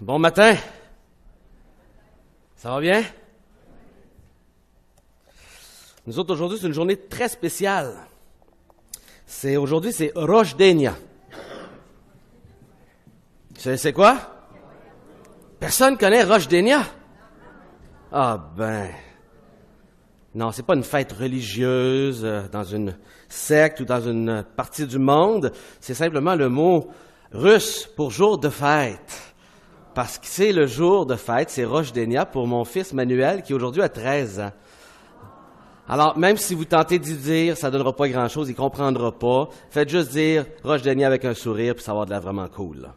Bon matin. Ça va bien? Nous autres, aujourd'hui, c'est une journée très spéciale. Aujourd'hui, c'est Rosh Denia. C'est quoi? Personne connaît Rosh Denia? Ah ben... Non, c'est pas une fête religieuse dans une secte ou dans une partie du monde. C'est simplement le mot russe pour jour de fête. Parce que c'est le jour de fête, c'est Rosh Denia pour mon fils Manuel qui aujourd'hui a 13 ans. Alors, même si vous tentez d'y dire, ça donnera pas grand-chose, il comprendra pas. Faites juste dire Rosh Denia avec un sourire, puis ça va de l'air vraiment cool. Là.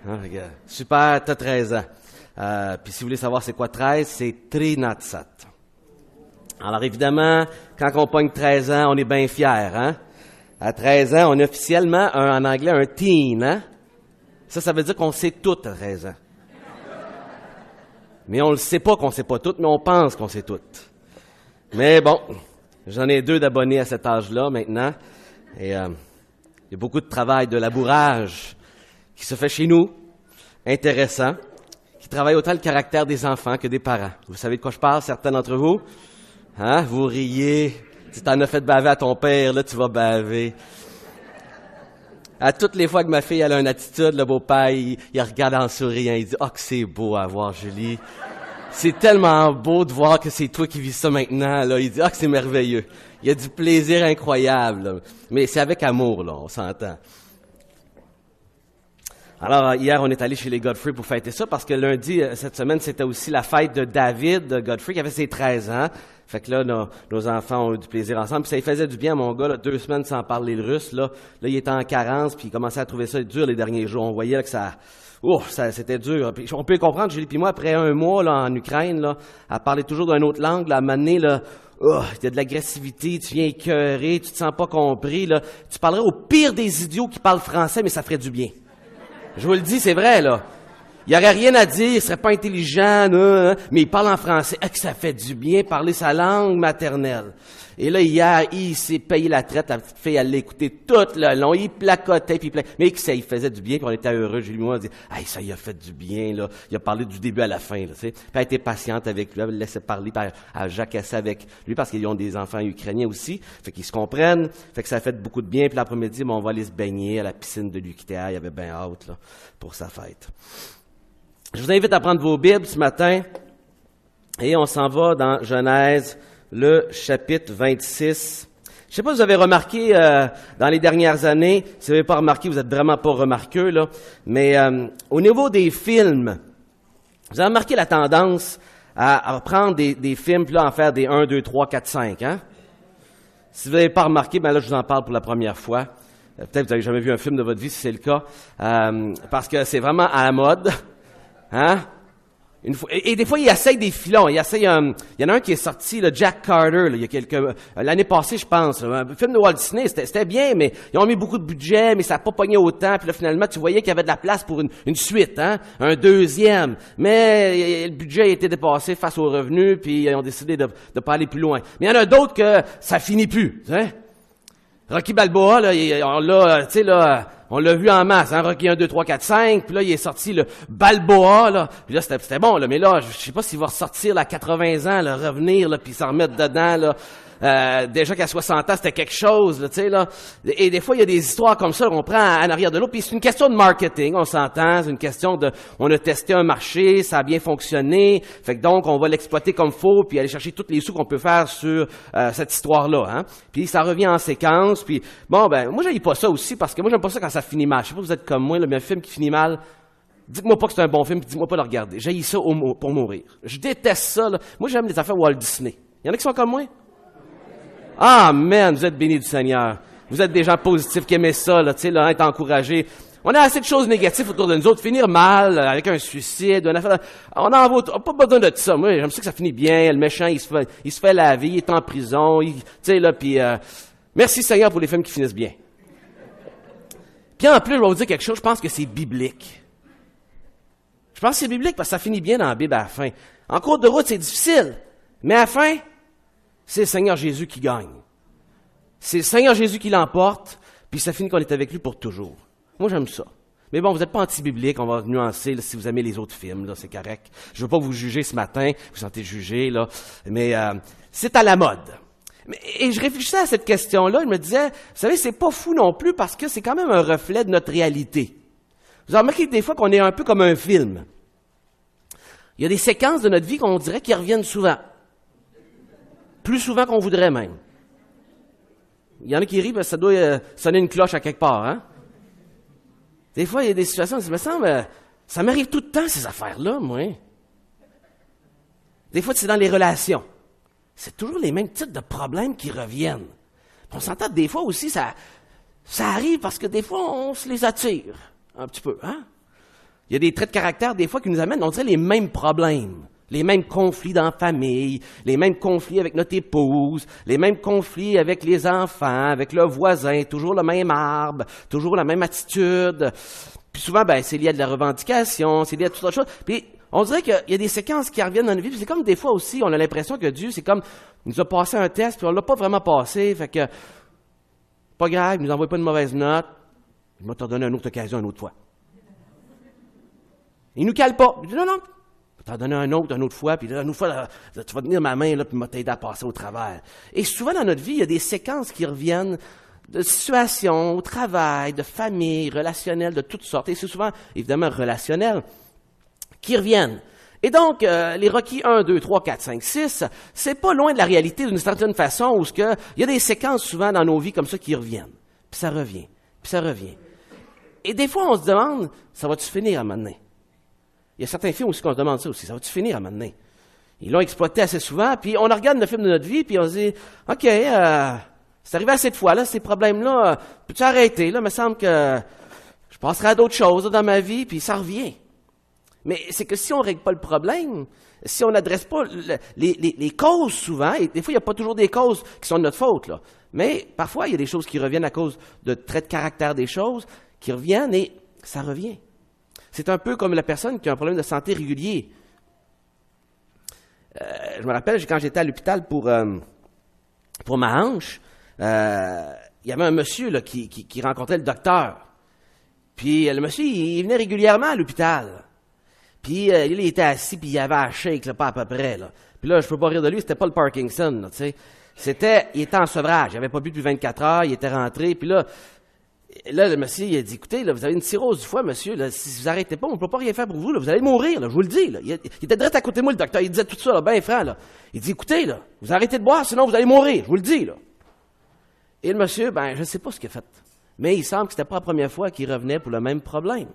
Hein, regarde. Super, t'as 13 ans. Puis si vous voulez savoir c'est quoi 13, c'est Trinatsat. Alors évidemment, quand on pogne 13 ans, on est bien fiers. Hein? À 13 ans, on est officiellement, en anglais, un teen. Hein? Ça veut dire qu'on sait tout à 13 ans. Mais on ne sait pas qu'on sait pas tout, mais on pense qu'on sait tout. Mais bon, j'en ai 2 d'abonnés à cet âge-là maintenant. Et il y a beaucoup de travail, de labourage qui se fait chez nous, intéressant, qui travaille autant le caractère des enfants que des parents. Vous savez de quoi je parle, certains d'entre vous? Hein? Vous riez. Si t'en as fait baver à ton père, là, tu vas baver. À toutes les fois que ma fille elle a une attitude, le beau-père, il regarde en souriant, il dit « Ah, que c'est beau à voir, Julie. C'est tellement beau de voir que c'est toi qui vis ça maintenant. » là. Il dit « Ah, que c'est merveilleux. » Il y a du plaisir incroyable. Là. Mais c'est avec amour, là, on s'entend. Alors, hier, on est allé chez les Godfrey pour fêter ça, parce que lundi, cette semaine, c'était aussi la fête de David Godfrey, qui avait ses 13 ans. Fait que là, nos enfants ont eu du plaisir ensemble. Puis ça lui faisait du bien à mon gars, là, 2 semaines sans parler le russe. Là, il était en carence, puis il commençait à trouver ça dur les derniers jours. On voyait là, que ça c'était dur. Puis on peut comprendre, Julie puis moi, après 1 mois là, en Ukraine, là, à parler toujours d'une autre langue, là, à un moment donné, là, il y a de l'agressivité, tu viens écœuré, tu te sens pas compris. Là. Tu parlerais au pire des idiots qui parlent français, mais ça ferait du bien. Je vous le dis, c'est vrai, là. Il n'y aurait rien à dire, il serait pas intelligent, mais il parle en français. Ah, que ça fait du bien parler sa langue maternelle. Et là, hier, il s'est payé la traite, la petite fille, elle l'a écouté tout le long, il placotait, mais que ça lui faisait du bien, puis on était heureux. Julie et moi, on dit, « Hey, ça lui a fait du bien, là. » Il a parlé du début à la fin, là, tu sais. Puis elle était patiente avec lui, elle le laissait parler, puis elle jacassait avec lui, parce qu'ils ont des enfants ukrainiens aussi, fait qu'ils se comprennent, fait que ça a fait beaucoup de bien. Puis l'après-midi, on va aller se baigner à la piscine de l'UQTR, il y avait bien hâte, là, pour sa fête. Je vous invite à prendre vos Bibles ce matin, et on s'en va dans Genèse, le chapitre 26. Je sais pas si vous avez remarqué dans les dernières années, si vous n'avez pas remarqué, vous n'êtes vraiment pas remarqueux, là, mais au niveau des films, vous avez remarqué la tendance à reprendre des films, puis là, en faire des 1, 2, 3, 4, 5, hein? Si vous n'avez pas remarqué, ben là, je vous en parle pour la première fois. Peut-être que vous n'avez jamais vu un film de votre vie, si c'est le cas, parce que c'est vraiment à la mode, hein? Et des fois, il essaye des filons. Il y en a un qui est sorti, le Jack Carter, là, il y a l'année passée, je pense. Là, un film de Walt Disney, c'était bien, mais ils ont mis beaucoup de budget, mais ça n'a pas pogné autant. Puis là, finalement, tu voyais qu'il y avait de la place pour une suite, hein, un deuxième. Mais le budget a été dépassé face aux revenus, puis ils ont décidé de pas aller plus loin. Mais il y en a d'autres que ça finit plus, hein. Rocky Balboa, là, on l'a vu en masse, hein, Rocky 1, 2, 3, 4, 5, puis là, il est sorti le Balboa, là, puis là, c'était bon, là, mais là, je sais pas s'il va ressortir, là, à 80 ans, là, revenir, là, puis s'en remettre dedans, là. Déjà qu'à 60 ans, c'était quelque chose, là, tu sais, là. Et des fois, il y a des histoires comme ça, on prend en arrière de l'autre, puis c'est une question de marketing, on s'entend, c'est une question on a testé un marché, ça a bien fonctionné, fait que donc, on va l'exploiter comme faut, puis aller chercher tous les sous qu'on peut faire sur cette histoire-là, hein. Puis ça revient en séquence, puis bon, ben, moi, j'aime pas ça aussi, parce que moi, j'aime pas ça quand ça finit mal. Je sais pas si vous êtes comme moi, là, mais un film qui finit mal, dites-moi pas que c'est un bon film, puis dites-moi pas de le regarder. J'haïs ça pour mourir. Je déteste ça, là. Moi, j'aime les affaires Walt Disney. Il y en a qui sont comme moi? Ah, man, vous êtes bénis du Seigneur. Vous êtes des gens positifs qui aiment ça, là, tu sais, là, être encouragés. On a assez de choses négatives autour de nous autres. Finir mal, avec un suicide, une affaire. On n'en vaut pas besoin de ça. Moi, j'aime ça que ça finit bien. Le méchant, il se fait laver, il est en prison, tu sais, là, puis merci Seigneur pour les films qui finissent bien. Puis en plus, je vais vous dire quelque chose, je pense que c'est biblique. Je pense que c'est biblique parce que ça finit bien dans la Bible à la fin. En cours de route, c'est difficile. Mais à la fin, c'est le Seigneur Jésus qui gagne. C'est le Seigneur Jésus qui l'emporte, puis ça finit qu'on est avec lui pour toujours. Moi, j'aime ça. Mais bon, vous n'êtes pas anti-biblique, on va nuancer là, si vous aimez les autres films, là, c'est correct. Je veux pas vous juger ce matin, vous vous sentez jugé, là, mais c'est à la mode. Et je réfléchissais à cette question-là, je me disais, vous savez, c'est pas fou non plus parce que c'est quand même un reflet de notre réalité. Vous avez remarqué des fois qu'on est un peu comme un film. Il y a des séquences de notre vie qu'on dirait qui reviennent souvent. Plus souvent qu'on voudrait même. Il y en a qui rient parce que ça doit sonner une cloche à quelque part, hein? Des fois, il y a des situations, ça me semble, ça m'arrive tout le temps, ces affaires-là, moi. Des fois, c'est dans les relations. C'est toujours les mêmes types de problèmes qui reviennent. Puis on s'entend des fois aussi, ça arrive parce que des fois, on se les attire un petit peu, hein? Il y a des traits de caractère, des fois, qui nous amènent, on dirait, les mêmes problèmes. Les mêmes conflits dans la famille, les mêmes conflits avec notre épouse, les mêmes conflits avec les enfants, avec le voisin, toujours le même arbre, toujours la même attitude. Puis souvent, c'est lié à de la revendication, c'est lié à toutes sortes de choses. Puis on dirait qu'il y a des séquences qui reviennent dans nos vies. Puis c'est comme des fois aussi, on a l'impression que Dieu, c'est comme, il nous a passé un test, puis on l'a pas vraiment passé, fait que, pas grave, il nous envoie pas une mauvaise note, il va te donner une autre occasion une autre fois. Il nous cale pas. Il dit non, t'en donner une autre fois, puis là, une autre fois, là, tu vas tenir ma main, là, puis m'aider à passer au travers. Et souvent dans notre vie, il y a des séquences qui reviennent de situations, au travail, de famille, relationnelles, de toutes sortes. Et c'est souvent, évidemment, relationnel, qui reviennent. Et donc, les requis 1, 2, 3, 4, 5, 6, c'est pas loin de la réalité d'une certaine façon, où il y a des séquences souvent dans nos vies comme ça qui reviennent. Puis ça revient, puis ça revient. Et des fois, on se demande, ça va-tu finir à un moment donné? Il y a certains films aussi qu'on se demande ça aussi. Ça va-tu finir à un moment donné? Ils l'ont exploité assez souvent, puis on regarde le film de notre vie, puis on se dit, OK, c'est arrivé assez de fois, là, ces problèmes-là, peux-tu arrêter? Là, il me semble que je passerai à d'autres choses là, dans ma vie, puis ça revient. Mais c'est que si on ne règle pas le problème, si on n'adresse pas les causes souvent, et des fois, il n'y a pas toujours des causes qui sont de notre faute, là. Mais parfois, il y a des choses qui reviennent à cause de traits de caractère des choses, qui reviennent et ça revient. C'est un peu comme la personne qui a un problème de santé régulier. Je me rappelle, quand j'étais à l'hôpital pour ma hanche, il y avait un monsieur là, qui rencontrait le docteur. Puis le monsieur, il venait régulièrement à l'hôpital. Puis il était assis, puis il avait un shake, là, pas à peu près. Là. Puis là, je peux pas rire de lui, c'était pas le Parkinson, là, tu sais. Il était en sevrage, il avait pas bu depuis 24 heures, il était rentré, puis là, le monsieur, il a dit, écoutez, là, vous avez une cirrhose du foie, monsieur, là, si vous arrêtez pas, on ne peut pas rien faire pour vous, là, vous allez mourir, là, je vous le dis, là. Il était direct à côté de moi, le docteur, il disait tout ça, là, ben franc, là. Il dit, écoutez, là, vous arrêtez de boire, sinon vous allez mourir, je vous le dis, là. Et le monsieur, je ne sais pas ce qu'il a fait. Mais il semble que c'était pas la première fois qu'il revenait pour le même problème.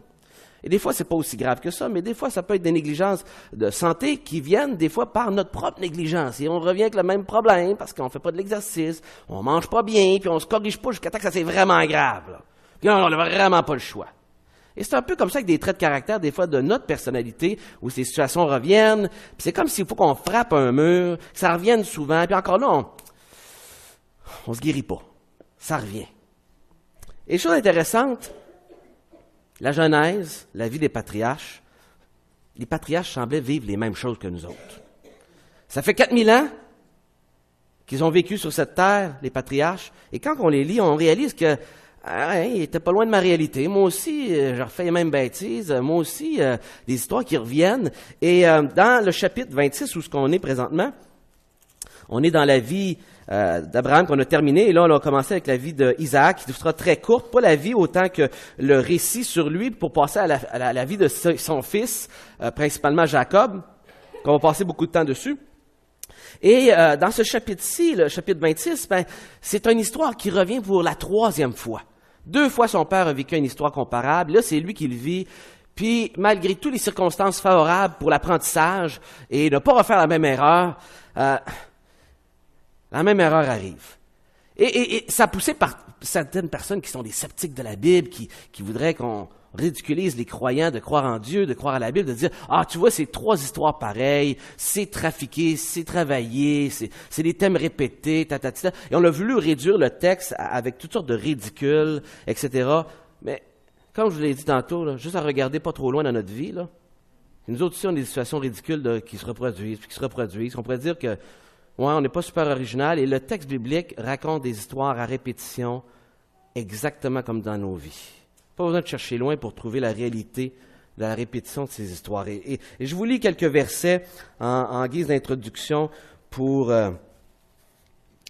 Et des fois, c'est pas aussi grave que ça, mais des fois, ça peut être des négligences de santé qui viennent des fois par notre propre négligence. Et on revient avec le même problème parce qu'on fait pas de l'exercice, on mange pas bien, puis on se corrige pas jusqu'à temps que ça c'est vraiment grave. Là. Puis là, on n'a vraiment pas le choix. Et c'est un peu comme ça avec des traits de caractère, des fois, de notre personnalité, où ces situations reviennent. Puis c'est comme s'il faut qu'on frappe un mur, que ça revienne souvent, puis encore là, on se guérit pas. Ça revient. Et chose intéressante, la Genèse, la vie des patriarches, les patriarches semblaient vivre les mêmes choses que nous autres. Ça fait 4000 ans qu'ils ont vécu sur cette terre, les patriarches, et quand on les lit, on réalise que ils n'étaient pas loin de ma réalité. Moi aussi, je refais les mêmes bêtises. Moi aussi, des histoires qui reviennent. Et dans le chapitre 26, où ce qu'on est présentement, on est dans la vie d'Abraham qu'on a terminé. Et là, on a commencé avec la vie d'Isaac, qui sera très courte. Pas la vie autant que le récit sur lui, pour passer à la vie de son fils, principalement Jacob, qu'on va passer beaucoup de temps dessus. Et dans ce chapitre-ci, le chapitre 26, c'est une histoire qui revient pour la 3e fois. 2 fois, son père a vécu une histoire comparable. Là, c'est lui qui le vit. Puis, malgré toutes les circonstances favorables pour l'apprentissage et ne pas refaire la même erreur, la même erreur arrive. Et ça a poussé par certaines personnes qui sont des sceptiques de la Bible, qui voudraient qu'on ridiculise les croyants de croire en Dieu, de croire à la Bible, de dire « Ah, tu vois, c'est 3 histoires pareilles, c'est trafiqué, c'est travaillé, c'est des thèmes répétés, Et on a voulu réduire le texte avec toutes sortes de ridicules, etc. Mais, comme je vous l'ai dit tantôt, là, juste à regarder pas trop loin dans notre vie, là, nous autres aussi, on a des situations ridicules qui se reproduisent, puis qui se reproduisent. On pourrait dire que, on n'est pas super original, et le texte biblique raconte des histoires à répétition exactement comme dans nos vies. Pas besoin de chercher loin pour trouver la réalité de la répétition de ces histoires. Et je vous lis quelques versets en guise d'introduction pour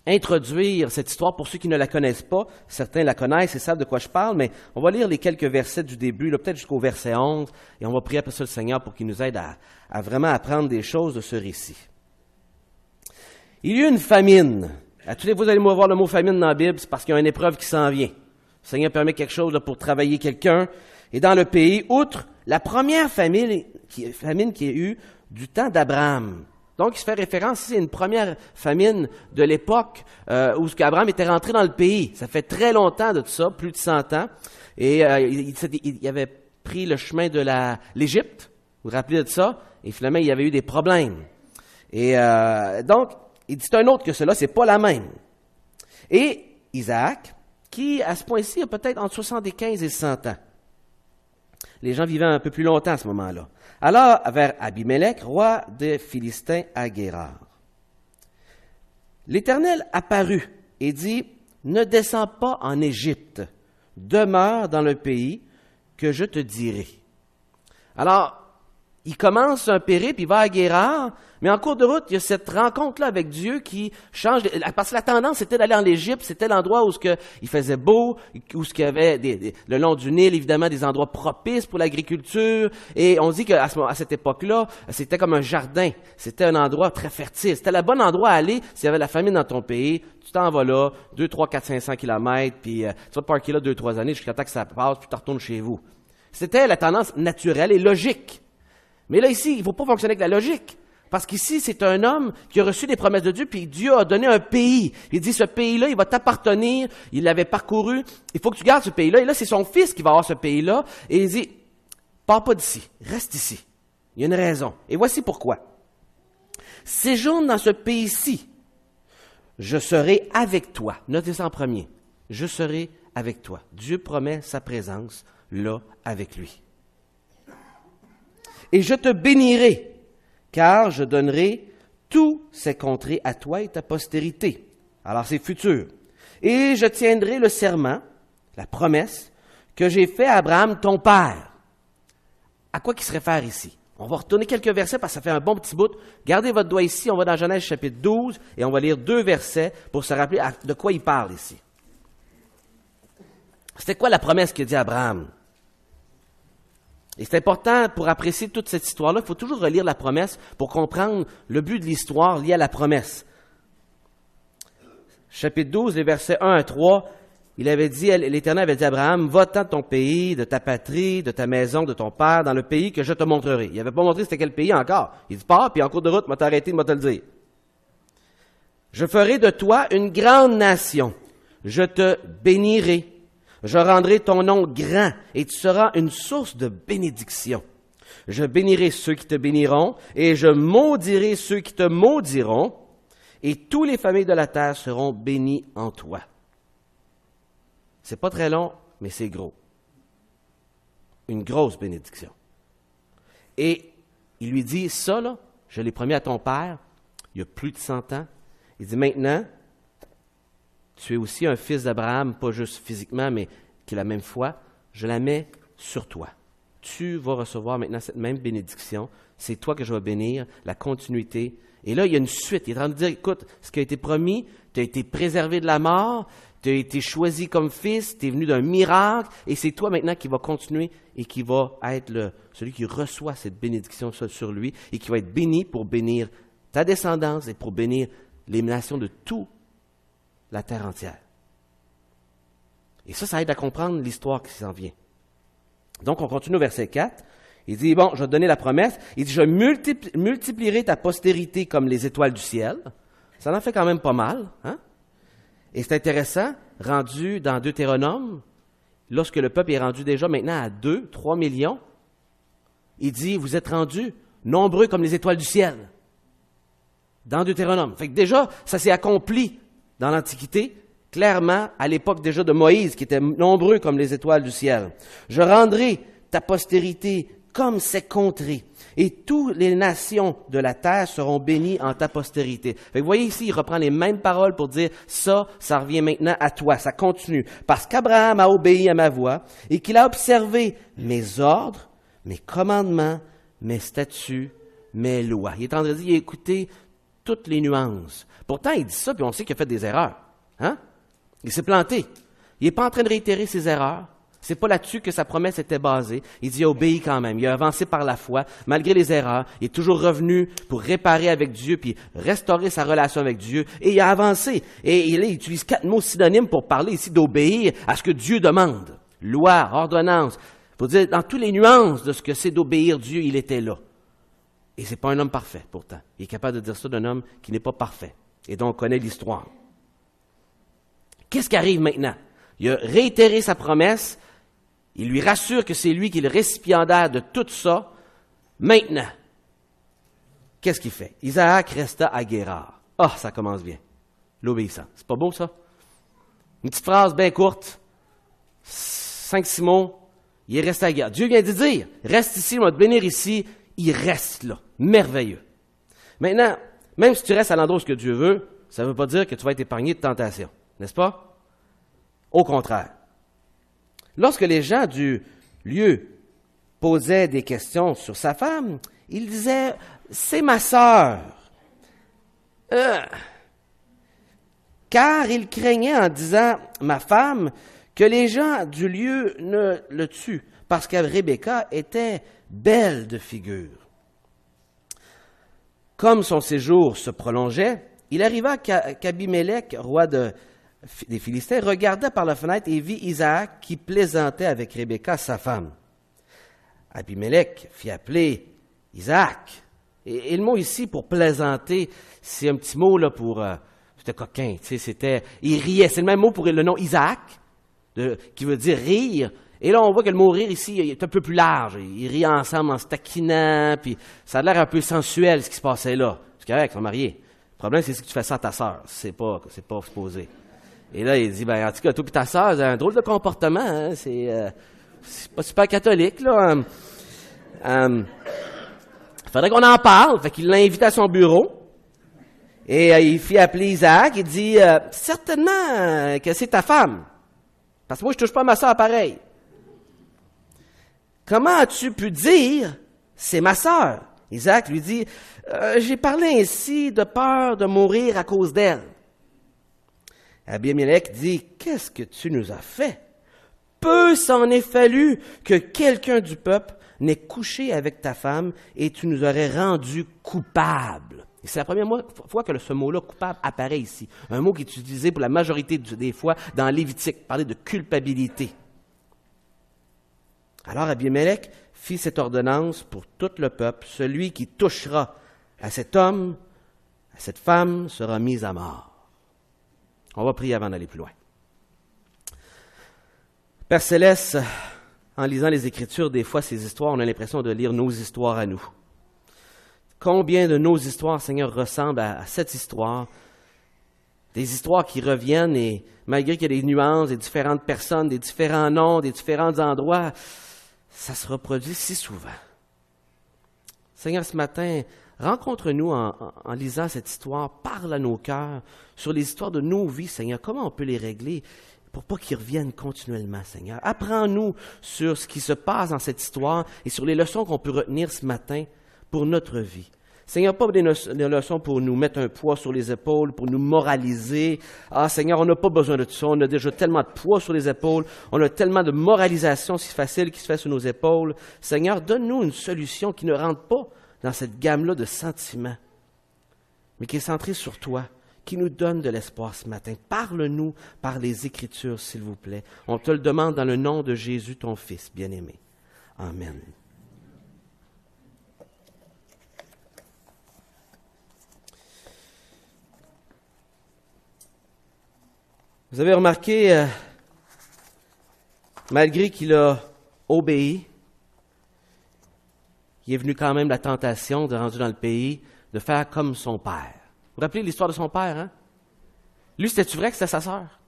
introduire cette histoire pour ceux qui ne la connaissent pas. Certains la connaissent et savent de quoi je parle, mais on va lire les quelques versets du début, là, peut-être jusqu'au verset 11, et on va prier après ça le Seigneur pour qu'il nous aide à vraiment apprendre des choses de ce récit. Il y eut une famine. À tous les vous allez voir le mot famine dans la Bible, c'est parce qu'il y a une épreuve qui s'en vient. Le Seigneur permet quelque chose là, pour travailler quelqu'un. Et dans le pays, outre la première famine qui a eu du temps d'Abraham. Donc, il se fait référence ici à une première famine de l'époque où Abraham était rentré dans le pays. Ça fait très longtemps de tout ça, plus de 100 ans. Et il avait pris le chemin de l'Égypte. Vous vous rappelez de ça? Et finalement, il y avait eu des problèmes. Et donc, il dit c'est un autre que cela, c'est pas la même. Et Isaac, qui à ce point-ci a peut-être entre 75 et 100 ans. Les gens vivaient un peu plus longtemps à ce moment-là. Alors, vers Abimelech, roi des Philistins à Guérar. L'Éternel apparut et dit, « Ne descends pas en Égypte, demeure dans le pays que je te dirai. » Alors, il commence un périple, il va à Guérar, mais en cours de route, il y a cette rencontre-là avec Dieu qui change. Parce que la tendance, c'était d'aller en Égypte, c'était l'endroit où il faisait beau, où il y avait le long du Nil, évidemment, des endroits propices pour l'agriculture. Et on dit qu'à cette époque-là, c'était comme un jardin. C'était un endroit très fertile. C'était le bon endroit à aller s'il y avait la famine dans ton pays. Tu t'en vas là, 2, 3, 4, 500 kilomètres, puis tu vas te parker là 2, 3 années jusqu'à temps que ça passe, puis tu retournes chez vous. C'était la tendance naturelle et logique. Mais là, ici, il ne faut pas fonctionner avec la logique. Parce qu'ici, c'est un homme qui a reçu des promesses de Dieu, puis Dieu a donné un pays. Il dit, ce pays-là, il va t'appartenir. Il l'avait parcouru. Il faut que tu gardes ce pays-là. Et là, c'est son fils qui va avoir ce pays-là. Et il dit, pars pas d'ici. Reste ici. Il y a une raison. Et voici pourquoi. Séjourne dans ce pays-ci. Je serai avec toi. Notez ça en premier. Je serai avec toi. Dieu promet sa présence là avec lui. Et je te bénirai, car je donnerai tous ces contrées à toi et ta postérité. Alors c'est futur. Et je tiendrai le serment, la promesse, que j'ai fait à Abraham, ton père. À quoi qu'il se réfère ici? On va retourner quelques versets parce que ça fait un bon petit bout. Gardez votre doigt ici, on va dans Genèse chapitre 12 et on va lire 2 versets pour se rappeler de quoi il parle ici. C'était quoi la promesse qu'il dit à Abraham? Et c'est important, pour apprécier toute cette histoire-là, il faut toujours relire la promesse pour comprendre le but de l'histoire lié à la promesse. Chapitre 12, les versets 1 à 3, l'Éternel avait dit à Abraham, « Va-t'en de ton pays, de ta patrie, de ta maison, de ton père, dans le pays que je te montrerai. » Il n'avait pas montré c'était quel pays encore. Il dit, « Pars, puis en cours de route, je vais t'arrêter, je vais te le dire. Je ferai de toi une grande nation. Je te bénirai. Je rendrai ton nom grand et tu seras une source de bénédiction. Je bénirai ceux qui te béniront et je maudirai ceux qui te maudiront et tous les familles de la terre seront bénies en toi. » C'est pas très long, mais c'est gros. Une grosse bénédiction. Et il lui dit, ça là, je l'ai promis à ton père, il y a plus de 100 ans. Il dit, maintenant, tu es aussi un fils d'Abraham, pas juste physiquement, mais qui a la même foi, je la mets sur toi. Tu vas recevoir maintenant cette même bénédiction. C'est toi que je vais bénir, la continuité. Et là, il y a une suite. Il est en train de dire, écoute, ce qui a été promis, tu as été préservé de la mort, tu as été choisi comme fils, tu es venu d'un miracle, et c'est toi maintenant qui va continuer et qui va être celui qui reçoit cette bénédiction sur lui et qui va être béni pour bénir ta descendance et pour bénir les nations de toute la terre entière. Et ça aide à comprendre l'histoire qui s'en vient. Donc, on continue au verset 4. Il dit, bon, je vais te donner la promesse. Il dit, je multiplierai ta postérité comme les étoiles du ciel. Ça en fait quand même pas mal, hein? Et c'est intéressant, rendu dans Deutéronome, lorsque le peuple est rendu déjà maintenant à 2, 3 millions, il dit, vous êtes rendus nombreux comme les étoiles du ciel. Dans Deutéronome. Fait que déjà, ça s'est accompli dans l'Antiquité, clairement, à l'époque déjà de Moïse, qui était nombreux comme les étoiles du ciel. Je rendrai ta postérité comme ces contrées, et toutes les nations de la terre seront bénies en ta postérité. Fait que vous voyez ici, il reprend les mêmes paroles pour dire, ça revient maintenant à toi, ça continue. Parce qu'Abraham a obéi à ma voix, et qu'il a observé mes ordres, mes commandements, mes statuts, mes lois. Il est en train de dire, il a écouté toutes les nuances. Pourtant, il dit ça, puis on sait qu'il a fait des erreurs. Hein? Il s'est planté. Il n'est pas en train de réitérer ses erreurs. C'est pas là-dessus que sa promesse était basée. Il dit, il a obéi quand même. Il a avancé par la foi, malgré les erreurs. Il est toujours revenu pour réparer avec Dieu, puis restaurer sa relation avec Dieu. Et il a avancé. Et il utilise 4 mots synonymes pour parler ici d'obéir à ce que Dieu demande. Loi, ordonnance. Pour dire, dans toutes les nuances de ce que c'est d'obéir Dieu, il était là. Et c'est pas un homme parfait, pourtant. Il est capable de dire ça d'un homme qui n'est pas parfait. Et dont on connaît l'histoire. Qu'est-ce qui arrive maintenant? Il a réitéré sa promesse. Il lui rassure que c'est lui qui est le récipiendaire de tout ça. Maintenant, qu'est-ce qu'il fait? Isaac resta à Guérar. Ah, ça commence bien. L'obéissance. C'est pas beau, ça? Une petite phrase bien courte. 5-6 mots. Il est resté à Guérar. Dieu vient de dire, reste ici, on va te bénir ici. Il reste là. Merveilleux. Maintenant, même si tu restes à l'endroit où Dieu veut, ça ne veut pas dire que tu vas être épargné de tentation. N'est-ce pas? Au contraire. Lorsque les gens du lieu posaient des questions sur sa femme, il disait, c'est ma sœur. Car il craignait en disant, ma femme, que les gens du lieu ne le tuent, parce que Rebecca était belle de figure. Comme son séjour se prolongeait, il arriva qu'Abimélec, roi des Philistins, regarda par la fenêtre et vit Isaac qui plaisantait avec Rebecca, sa femme. Abimélec fit appeler Isaac. Et le mot ici pour plaisanter, c'est un petit mot là pour... c'était coquin, tu sais, c'était... Il riait, c'est le même mot pour le nom Isaac, qui veut dire rire. Et là, on voit que le mot rire ici est un peu plus large. Ils rient ensemble en se taquinant, puis ça a l'air un peu sensuel ce qui se passait là. C'est correct, ils sont mariés. Le problème, c'est que tu fais ça à ta sœur. C'est pas supposé. Et là, il dit, en tout cas, toi et ta sœur, c'est un drôle de comportement. Hein? C'est pas super catholique, là. Faudrait qu'on en parle. Fait qu'il l'invite à son bureau. Et il fit appeler Isaac. Il dit, certainement que c'est ta femme. Parce que moi, je touche pas à ma sœur pareil. Comment as-tu pu dire, c'est ma sœur? Isaac lui dit, j'ai parlé ainsi de peur de mourir à cause d'elle. Abimélec dit, qu'est-ce que tu nous as fait? Peu s'en est fallu que quelqu'un du peuple n'ait couché avec ta femme et tu nous aurais rendu coupables. Et c'est la première fois que ce mot-là, coupable, apparaît ici. Un mot qui est utilisé pour la majorité des fois dans Lévitique, parler de culpabilité. Alors Abimélec fit cette ordonnance pour tout le peuple. Celui qui touchera à cet homme, à cette femme, sera mis à mort. On va prier avant d'aller plus loin. Père Céleste, en lisant les Écritures, des fois, ces histoires, on a l'impression de lire nos histoires à nous. Combien de nos histoires, Seigneur, ressemblent à cette histoire? Des histoires qui reviennent et malgré qu'il y a des nuances, des différentes personnes, des différents noms, des différents endroits, ça se reproduit si souvent. Seigneur, ce matin, rencontre-nous en lisant cette histoire, parle à nos cœurs sur les histoires de nos vies, Seigneur. Comment on peut les régler pour pas qu'ils reviennent continuellement, Seigneur? Apprends-nous sur ce qui se passe dans cette histoire et sur les leçons qu'on peut retenir ce matin pour notre vie. Seigneur, pas des leçons pour nous mettre un poids sur les épaules, pour nous moraliser. Ah, Seigneur, on n'a pas besoin de tout ça. On a déjà tellement de poids sur les épaules. On a tellement de moralisation si facile qui se fait sur nos épaules. Seigneur, donne-nous une solution qui ne rentre pas dans cette gamme-là de sentiments, mais qui est centrée sur toi, qui nous donne de l'espoir ce matin. Parle-nous par les Écritures, s'il vous plaît. On te le demande dans le nom de Jésus, ton Fils bien-aimé. Amen. Vous avez remarqué, malgré qu'il a obéi, il est venu quand même la tentation, de rendu dans le pays, de faire comme son père. Vous vous rappelez l'histoire de son père, hein? Lui, c'était-tu vrai que c'était sa sœur?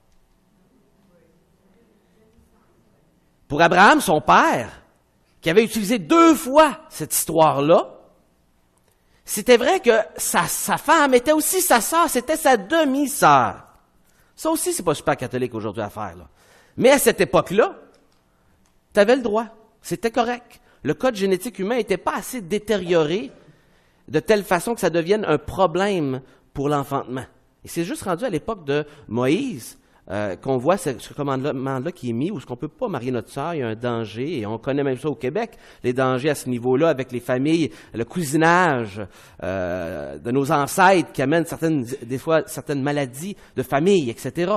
Pour Abraham, son père, qui avait utilisé 2 fois cette histoire-là, c'était vrai que sa femme était aussi sa sœur, c'était sa demi-sœur. Ça aussi, c'est pas super catholique aujourd'hui à faire, là. Mais à cette époque-là, tu avais le droit. C'était correct. Le code génétique humain n'était pas assez détérioré de telle façon que ça devienne un problème pour l'enfantement. Et c'est juste rendu à l'époque de Moïse qu'on voit ce commandement-là qui est mis, où ce qu'on ne peut pas marier notre sœur, il y a un danger, et on connaît même ça au Québec, les dangers à ce niveau-là avec les familles, le cousinage de nos ancêtres qui amènent des fois certaines maladies de famille, etc.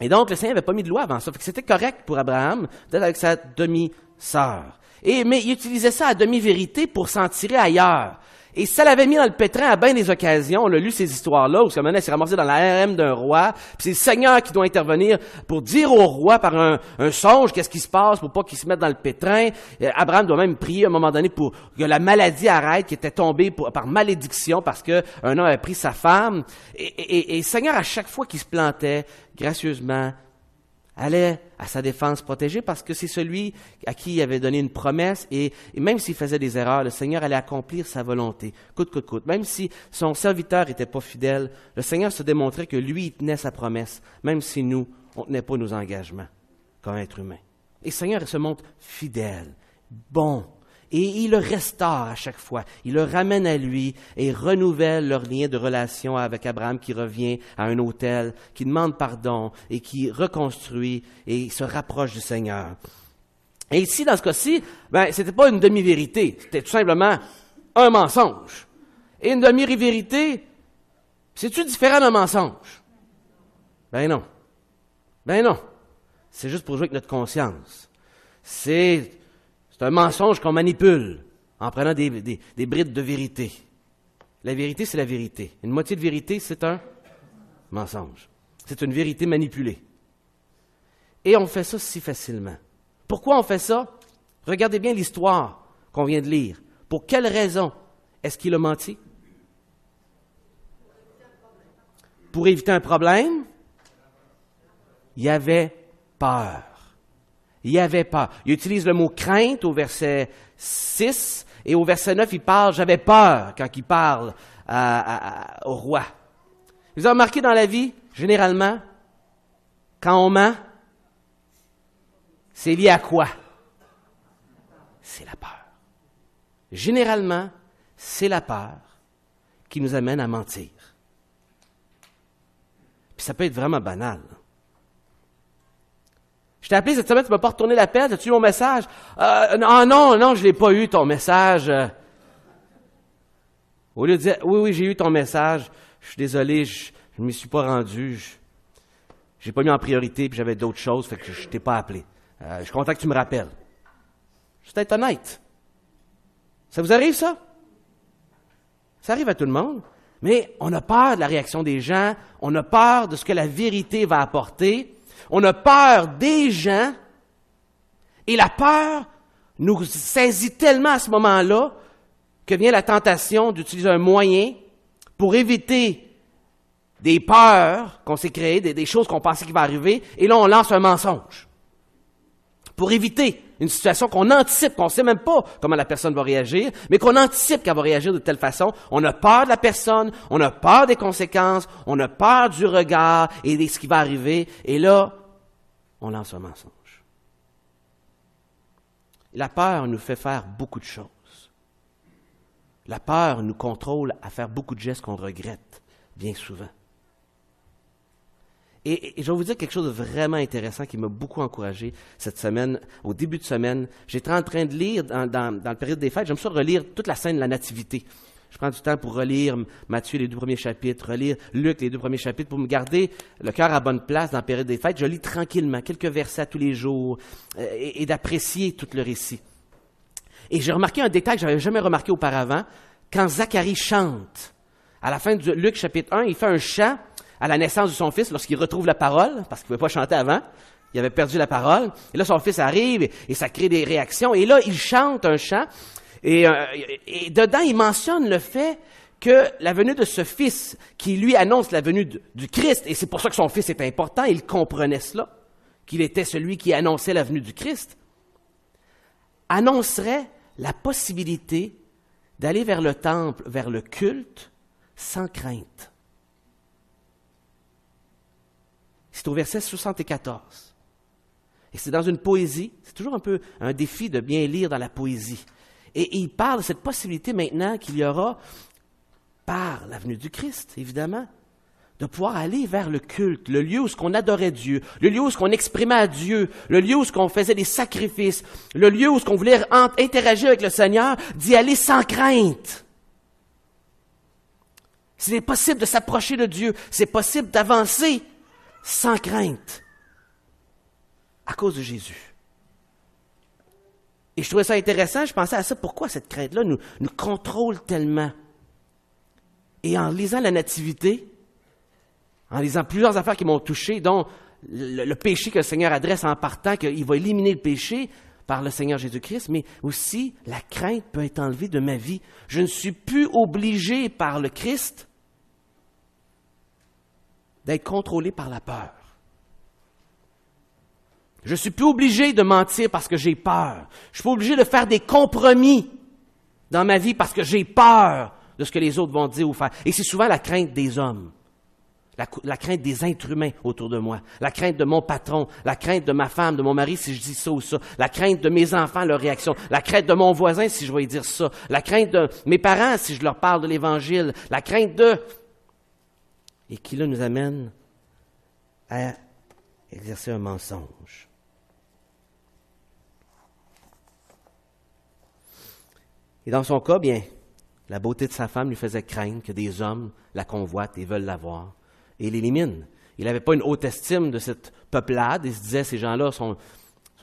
Et donc, le Seigneur n'avait pas mis de loi avant ça. Fait que c'était correct pour Abraham d'être avec sa demi-sœur. Mais il utilisait ça à demi-vérité pour s'en tirer ailleurs. Et ça l'avait mis dans le pétrin à bien des occasions. On a lu ces histoires-là, où ce moment-là, il s'est ramassé dans la harem d'un roi, puis c'est le Seigneur qui doit intervenir pour dire au roi par un songe qu'est-ce qui se passe pour pas qu'il se mette dans le pétrin. Abraham doit même prier à un moment donné pour que la maladie arrête, qui était tombée par malédiction parce que un homme avait pris sa femme. Et le Seigneur, à chaque fois qu'il se plantait, gracieusement, allait à sa défense protégée parce que c'est celui à qui il avait donné une promesse et même s'il faisait des erreurs, le Seigneur allait accomplir sa volonté, coûte que coûte. Même si son serviteur n'était pas fidèle, le Seigneur se démontrait que lui, il tenait sa promesse, même si nous, on ne tenait pas nos engagements comme être humain. Et le Seigneur se montre fidèle, bon, et il le restaure à chaque fois. Il le ramène à lui et renouvelle leur lien de relation avec Abraham qui revient à un autel, qui demande pardon et qui reconstruit et se rapproche du Seigneur. Et ici, dans ce cas-ci, c'était pas une demi-vérité, c'était tout simplement un mensonge. Et une demi-vérité, c'est-tu différent d'un mensonge? Ben non. C'est juste pour jouer avec notre conscience. C'est un mensonge qu'on manipule en prenant des brides de vérité. La vérité, c'est la vérité. Une moitié de vérité, c'est un mensonge. C'est une vérité manipulée. Et on fait ça si facilement. Pourquoi on fait ça? Regardez bien l'histoire qu'on vient de lire. Pour quelle raison est-ce qu'il a menti? Pour éviter un problème? Il y avait peur. Il avait peur. Il utilise le mot crainte au verset 6 et au verset 9, il parle « j'avais peur » quand il parle au roi. Vous avez remarqué dans la vie, généralement, quand on ment, c'est lié à quoi? C'est la peur. Généralement, c'est la peur qui nous amène à mentir. Puis ça peut être vraiment banal. Je t'ai appelé cette semaine, tu ne m'as pas retourné l'appel, as-tu eu mon message? Non, je ne l'ai pas eu, ton message. Au lieu de dire, oui, j'ai eu ton message, je suis désolé, je ne m'y suis pas rendu, je n'ai pas mis en priorité, puis j'avais d'autres choses, fait que je ne t'ai pas appelé. Je suis content que tu me rappelles. Juste être honnête. Ça vous arrive, ça? Ça arrive à tout le monde. Mais on a peur de la réaction des gens, on a peur de ce que la vérité va apporter. On a peur des gens et la peur nous saisit tellement à ce moment-là que vient la tentation d'utiliser un moyen pour éviter des peurs qu'on s'est créées, des choses qu'on pensait qu'il va arriver, et là on lance un mensonge. Pour éviter une situation qu'on anticipe, qu'on ne sait même pas comment la personne va réagir, mais qu'on anticipe qu'elle va réagir de telle façon. On a peur de la personne, on a peur des conséquences, on a peur du regard et de ce qui va arriver, et là, on lance un mensonge. La peur nous fait faire beaucoup de choses. La peur nous contrôle à faire beaucoup de gestes qu'on regrette, bien souvent. Et je vais vous dire quelque chose de vraiment intéressant qui m'a beaucoup encouragé cette semaine, au début de semaine. J'étais en train de lire dans la période des fêtes, j'aime ça relire toute la scène de la Nativité. Je prends du temps pour relire Matthieu, les 2 premiers chapitres, relire Luc, les 2 premiers chapitres, pour me garder le cœur à bonne place dans la période des fêtes. Je lis tranquillement, quelques versets tous les jours, et d'apprécier tout le récit. Et j'ai remarqué un détail que je n'avais jamais remarqué auparavant. Quand Zacharie chante, à la fin de Luc chapitre 1, il fait un chant à la naissance de son fils lorsqu'il retrouve la parole, parce qu'il ne pouvait pas chanter avant. Il avait perdu la parole. Et là, son fils arrive et ça crée des réactions. Et là, il chante un chant. Et dedans, il mentionne le fait que la venue de ce fils, qui lui annonce la venue du Christ, et c'est pour ça que son fils est important, il comprenait cela, qu'il était celui qui annonçait la venue du Christ. annoncerait la possibilité d'aller vers le temple, vers le culte, sans crainte. C'est au verset 74. Et c'est dans une poésie, c'est toujours un peu un défi de bien lire dans la poésie. Et il parle de cette possibilité maintenant qu'il y aura, par la venue du Christ, évidemment, de pouvoir aller vers le culte, le lieu où on adorait Dieu, le lieu où on exprimait à Dieu, le lieu où on faisait des sacrifices, le lieu où on voulait interagir avec le Seigneur, d'y aller sans crainte. C'est possible de s'approcher de Dieu, c'est possible d'avancer sans crainte, à cause de Jésus. Et je trouvais ça intéressant, je pensais à ça, pourquoi cette crainte-là nous contrôle tellement? Et en lisant la Nativité, en lisant plusieurs affaires qui m'ont touché, dont le péché que le Seigneur adresse en partant, qu'il va éliminer le péché par le Seigneur Jésus-Christ, mais aussi la crainte peut être enlevée de ma vie. Je ne suis plus obligé par le Christ d'être contrôlé par la peur. Je ne suis plus obligé de mentir parce que j'ai peur. Je ne suis pas obligé de faire des compromis dans ma vie parce que j'ai peur de ce que les autres vont dire ou faire. Et c'est souvent la crainte des hommes. La crainte des êtres humains autour de moi, la crainte de mon patron, la crainte de ma femme, de mon mari si je dis ça ou ça, la crainte de mes enfants, leur réaction, la crainte de mon voisin si je vais dire ça, la crainte de mes parents si je leur parle de l'Évangile, la crainte de... Et qui là nous amène à exercer un mensonge. Et dans son cas, bien, la beauté de sa femme lui faisait craindre que des hommes la convoitent et veulent la voir. Et il l'élimine. Il n'avait pas une haute estime de cette peuplade. Il se disait, ces gens-là ne sont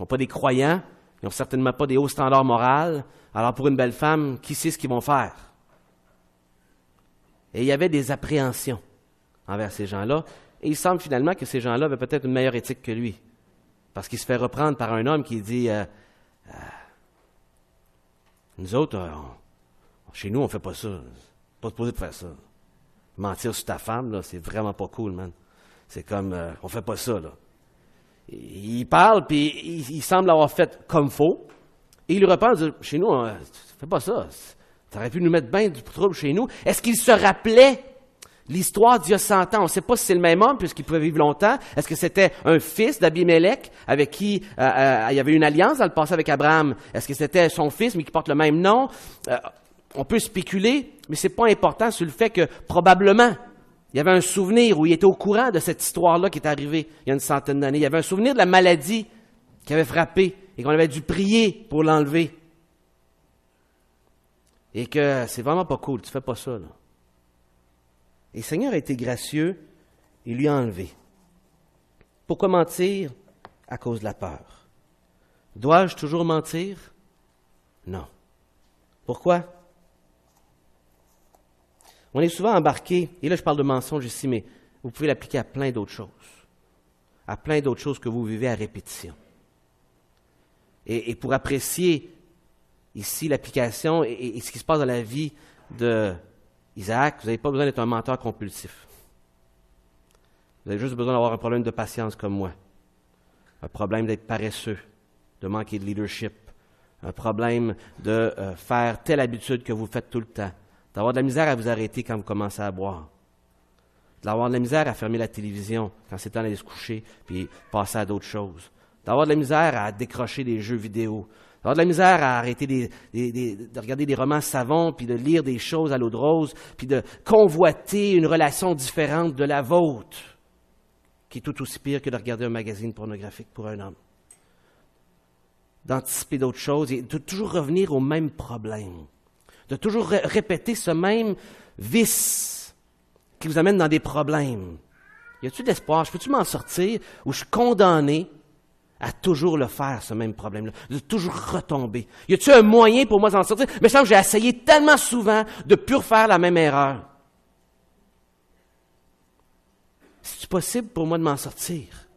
pas des croyants, ils n'ont certainement pas des hauts standards moraux. Alors pour une belle femme, qui sait ce qu'ils vont faire? Et il y avait des appréhensions envers ces gens-là. Et il semble finalement que ces gens-là avaient peut-être une meilleure éthique que lui. Parce qu'il se fait reprendre par un homme qui dit, nous autres, chez nous, on ne fait pas ça. Pas supposé de faire ça. Mentir sur ta femme, là, c'est vraiment pas cool, man. C'est comme, on fait pas ça, là. Il parle, puis il semble avoir fait comme faux. Et il lui reprend, il dit, chez nous, on fait pas ça. Ça aurait pu nous mettre bien du trouble chez nous. Est-ce qu'il se rappelait l'histoire d'il y a 100 ans? On ne sait pas si c'est le même homme, puisqu'il pouvait vivre longtemps. Est-ce que c'était un fils d'Abimélec, avec qui il y avait une alliance dans le passé avec Abraham? Est-ce que c'était son fils, mais qui porte le même nom? On peut spéculer, mais ce n'est pas important sur le fait que probablement, il y avait un souvenir où il était au courant de cette histoire-là qui est arrivée il y a une centaine d'années. Il y avait un souvenir de la maladie qui avait frappé et qu'on avait dû prier pour l'enlever. Et que c'est vraiment pas cool, tu ne fais pas ça, là. Et le Seigneur a été gracieux, il lui a enlevé. Pourquoi mentir? À cause de la peur. Dois-je toujours mentir? Non. Pourquoi? On est souvent embarqué, et là je parle de mensonge ici, mais vous pouvez l'appliquer à plein d'autres choses. À plein d'autres choses que vous vivez à répétition. Et pour apprécier ici l'application et ce qui se passe dans la vie d'Isaac, vous n'avez pas besoin d'être un menteur compulsif. Vous avez juste besoin d'avoir un problème de patience comme moi. Un problème d'être paresseux, de manquer de leadership. Un problème de faire telle habitude que vous faites tout le temps. D'avoir de la misère à vous arrêter quand vous commencez à boire. D'avoir de la misère à fermer la télévision quand c'est temps d'aller se coucher puis passer à d'autres choses. D'avoir de la misère à décrocher des jeux vidéo. D'avoir de la misère à arrêter de regarder des romans savants puis de lire des choses à l'eau de rose puis de convoiter une relation différente de la vôtre qui est tout aussi pire que de regarder un magazine pornographique pour un homme. D'anticiper d'autres choses et de toujours revenir au même problème. De toujours répéter ce même vice qui vous amène dans des problèmes. Y a-t-il de l'espoir? Je peux-tu m'en sortir ou je suis condamné à toujours le faire, ce même problème-là, de toujours retomber? Y a-t-il un moyen pour moi d'en sortir? Mais je sens que j'ai essayé tellement souvent de ne plus refaire la même erreur. C'est possible pour moi de m'en sortir?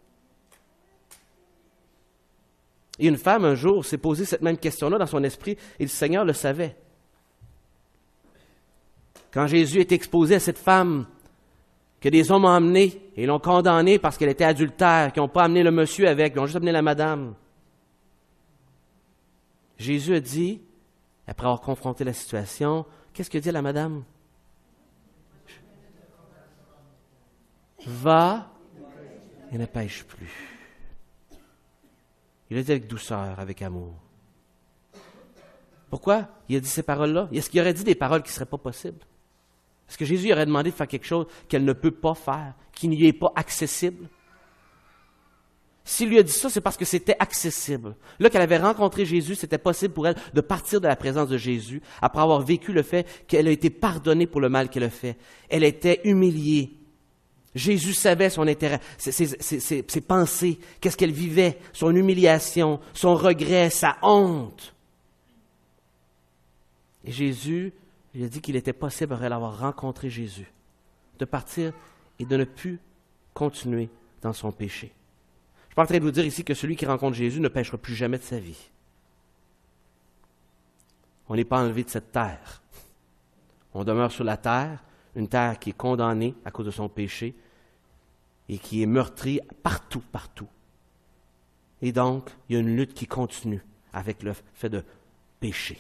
Et une femme, un jour, s'est posé cette même question-là dans son esprit, et le Seigneur le savait. Quand Jésus est exposé à cette femme que des hommes ont amenée et l'ont condamnée parce qu'elle était adultère, qui n'ont pas amené le monsieur avec, ils ont juste amené la madame. Jésus a dit, après avoir confronté la situation, qu'est-ce qu'il a dit à la madame? Va et ne pêche plus. Il l'a dit avec douceur, avec amour. Pourquoi il a dit ces paroles-là? Est-ce qu'il aurait dit des paroles qui ne seraient pas possibles? Est-ce que Jésus aurait demandé de faire quelque chose qu'elle ne peut pas faire, qui n'y est pas accessible? S'il lui a dit ça, c'est parce que c'était accessible. Là qu'elle avait rencontré Jésus, c'était possible pour elle de partir de la présence de Jésus après avoir vécu le fait qu'elle a été pardonnée pour le mal qu'elle a fait. Elle était humiliée. Jésus savait son intérêt, ses pensées, qu'est-ce qu'elle vivait, son humiliation, son regret, sa honte. Et Jésus lui a dit qu'il était possible, après l'avoir rencontré Jésus, de partir et de ne plus continuer dans son péché. Je ne suis pas en train de vous dire ici que celui qui rencontre Jésus ne péchera plus jamais de sa vie. On n'est pas enlevé de cette terre. On demeure sur la terre, une terre qui est condamnée à cause de son péché et qui est meurtrie partout, partout. Et donc, il y a une lutte qui continue avec le fait de pécher.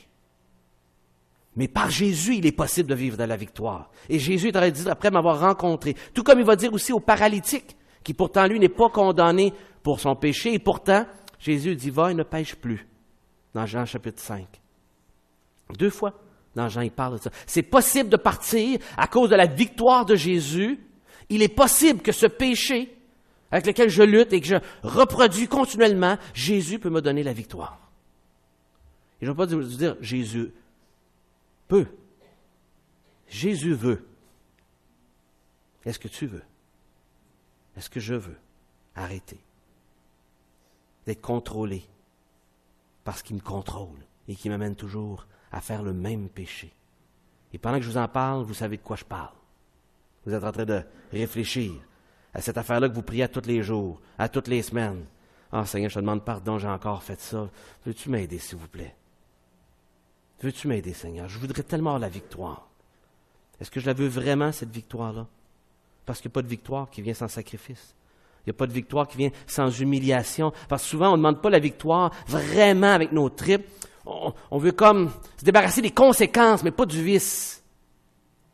Mais par Jésus, il est possible de vivre dans la victoire. Et Jésus est en train de dire, après m'avoir rencontré, tout comme il va dire aussi au paralytique, qui pourtant, lui, n'est pas condamné pour son péché, et pourtant, Jésus dit, va et ne pêche plus, dans Jean chapitre 5. 2 fois, dans Jean, il parle de ça. C'est possible de partir à cause de la victoire de Jésus. Il est possible que ce péché, avec lequel je lutte et que je reproduis continuellement, Jésus peut me donner la victoire. Et je ne veux pas vous dire, Jésus peut. Jésus veut. Est-ce que tu veux? Est-ce que je veux arrêter d'être contrôlé par ce qui me contrôle et qui m'amène toujours à faire le même péché? Et pendant que je vous en parle, vous savez de quoi je parle. Vous êtes en train de réfléchir à cette affaire-là que vous priez à tous les jours, à toutes les semaines. Ah, Seigneur, je te demande pardon, j'ai encore fait ça. Veux-tu m'aider, s'il vous plaît? Veux-tu m'aider, Seigneur? Je voudrais tellement avoir la victoire. Est-ce que je la veux vraiment, cette victoire-là? Parce qu'il n'y a pas de victoire qui vient sans sacrifice. Il n'y a pas de victoire qui vient sans humiliation. Parce que souvent, on ne demande pas la victoire vraiment avec nos tripes. On veut comme se débarrasser des conséquences, mais pas du vice.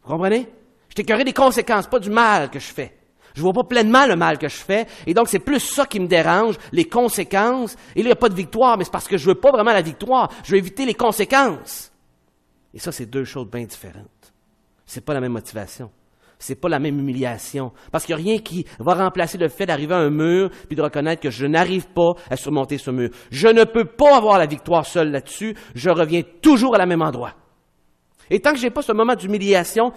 Vous comprenez? Je t'écœurerai des conséquences, pas du mal que je fais. Je vois pas pleinement le mal que je fais, et donc c'est plus ça qui me dérange, les conséquences. Et là, il n'y a pas de victoire, mais c'est parce que je veux pas vraiment la victoire. Je veux éviter les conséquences. Et ça, c'est 2 choses bien différentes. C'est pas la même motivation. C'est pas la même humiliation. Parce qu'il n'y a rien qui va remplacer le fait d'arriver à un mur puis de reconnaître que je n'arrive pas à surmonter ce mur. Je ne peux pas avoir la victoire seule là-dessus. Je reviens toujours à la même endroit. Et tant que j'ai pas ce moment d'humiliation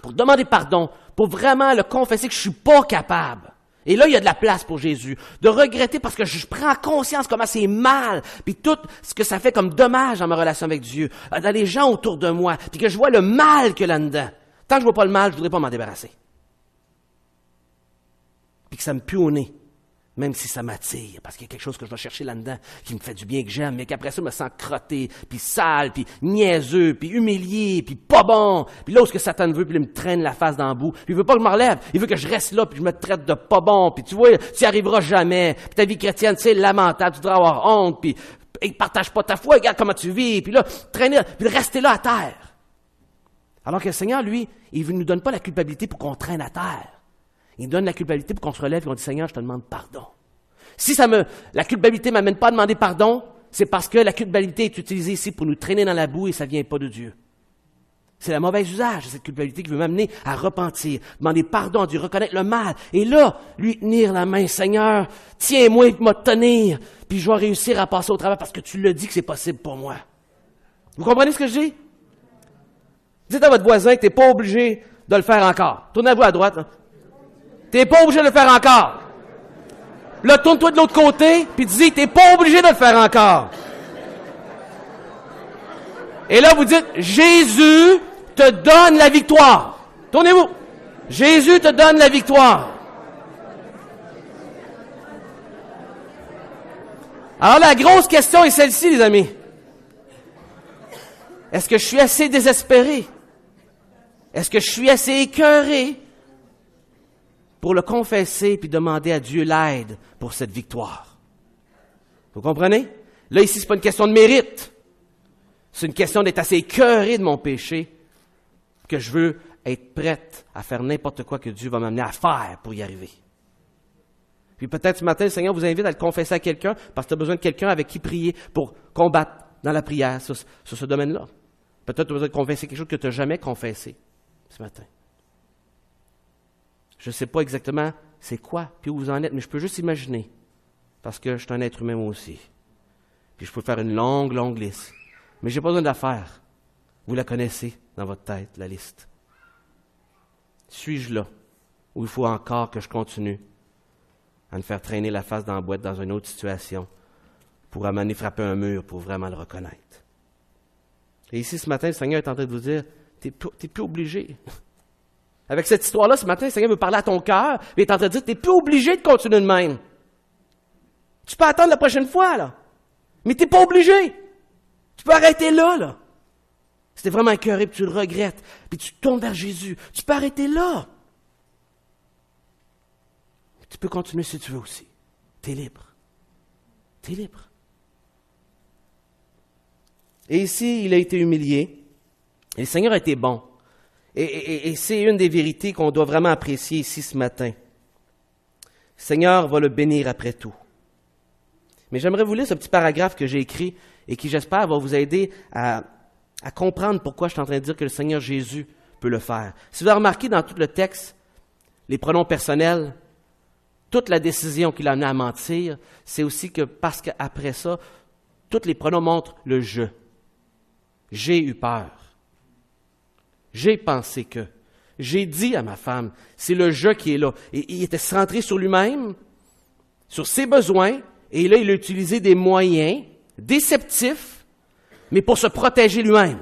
pour demander pardon, pour vraiment le confesser que je suis pas capable. Et là, il y a de la place pour Jésus. De regretter parce que je prends conscience comment c'est mal, puis tout ce que ça fait comme dommage dans ma relation avec Dieu, dans les gens autour de moi, puis que je vois le mal qu'il y a là-dedans. Tant que je ne vois pas le mal, je ne voudrais pas m'en débarrasser. Puis que ça me pue au nez, même si ça m'attire, parce qu'il y a quelque chose que je dois chercher là-dedans qui me fait du bien, que j'aime, mais qu'après ça, je me sens crotté, puis sale, puis niaiseux, puis humilié, puis pas bon. Puis là où ce que Satan veut, puis il me traîne la face dans le bout. Puis il veut pas que je me relève, il veut que je reste là, puis je me traite de pas bon. Puis tu vois, tu n'y arriveras jamais. Puis ta vie chrétienne, c'est lamentable, tu devrais avoir honte, puis partage pas ta foi, regarde comment tu vis. Puis là, traîner, puis rester là à terre. Alors que le Seigneur, lui, il ne nous donne pas la culpabilité pour qu'on traîne à terre. Il nous donne la culpabilité pour qu'on se relève et qu'on dit, Seigneur, je te demande pardon. Si la culpabilité ne m'amène pas à demander pardon, c'est parce que la culpabilité est utilisée ici pour nous traîner dans la boue et ça ne vient pas de Dieu. C'est le mauvais usage de cette culpabilité qui veut m'amener à repentir, demander pardon à Dieu, reconnaître le mal. Et là, lui tenir la main, Seigneur, tiens-moi et me tenir, puis je vais réussir à passer au travers parce que tu l'as dit que c'est possible pour moi. Vous comprenez ce que je dis? Dites à votre voisin que tu n'es pas obligé de le faire encore. Tournez-vous à droite. Tu n'es pas obligé de le faire encore. Là, tourne-toi de l'autre côté, puis dis, tu n'es pas obligé de le faire encore. Et là, vous dites, Jésus te donne la victoire. Tournez-vous. Jésus te donne la victoire. Alors, la grosse question est celle-ci, les amis. Est-ce que je suis assez désespéré? Est-ce que je suis assez écœuré pour le confesser puis demander à Dieu l'aide pour cette victoire? Vous comprenez? Là, ici, c'est pas une question de mérite. C'est une question d'être assez écœuré de mon péché que je veux être prête à faire n'importe quoi que Dieu va m'amener à faire pour y arriver. Puis peut-être ce matin, le Seigneur vous invite à le confesser à quelqu'un parce que tu as besoin de quelqu'un avec qui prier pour combattre dans la prière sur ce domaine-là. Peut-être tu as besoin de confesser quelque chose que tu n'as jamais confessé ce matin. Je ne sais pas exactement c'est quoi, puis où vous en êtes, mais je peux juste imaginer, parce que je suis un être humain moi aussi. Puis je peux faire une longue, longue liste. Mais je n'ai pas besoin de la faire. Vous la connaissez dans votre tête, la liste. Suis-je là, où il faut encore que je continue à me faire traîner la face dans la boîte dans une autre situation pour amener frapper un mur pour vraiment le reconnaître? Et ici, ce matin, le Seigneur est en train de vous dire, t'es plus obligé. Avec cette histoire-là, ce matin, le Seigneur veut parler à ton cœur, et il est en train de dire, t'es plus obligé de continuer de même. Tu peux attendre la prochaine fois, là. Mais t'es pas obligé. Tu peux arrêter là. Si t'es vraiment écœuré, puis tu le regrettes, puis tu tournes vers Jésus, tu peux arrêter là. Tu peux continuer si tu veux aussi. T'es libre. T'es libre. Et ici, il a été humilié. Et le Seigneur a été bon. Et c'est une des vérités qu'on doit vraiment apprécier ici ce matin. Le Seigneur va le bénir après tout. Mais j'aimerais vous lire ce petit paragraphe que j'ai écrit et qui, j'espère, va vous aider à comprendre pourquoi je suis en train de dire que le Seigneur Jésus peut le faire. Si vous avez remarqué dans tout le texte, les pronoms personnels, toute la décision qui l'a amené à mentir, c'est aussi que parce qu'après ça, tous les pronoms montrent le « je ». J'ai eu peur. J'ai pensé que. J'ai dit à ma femme, c'est le « je » qui est là. Et il était centré sur lui-même, sur ses besoins, et là, il a utilisé des moyens déceptifs, mais pour se protéger lui-même.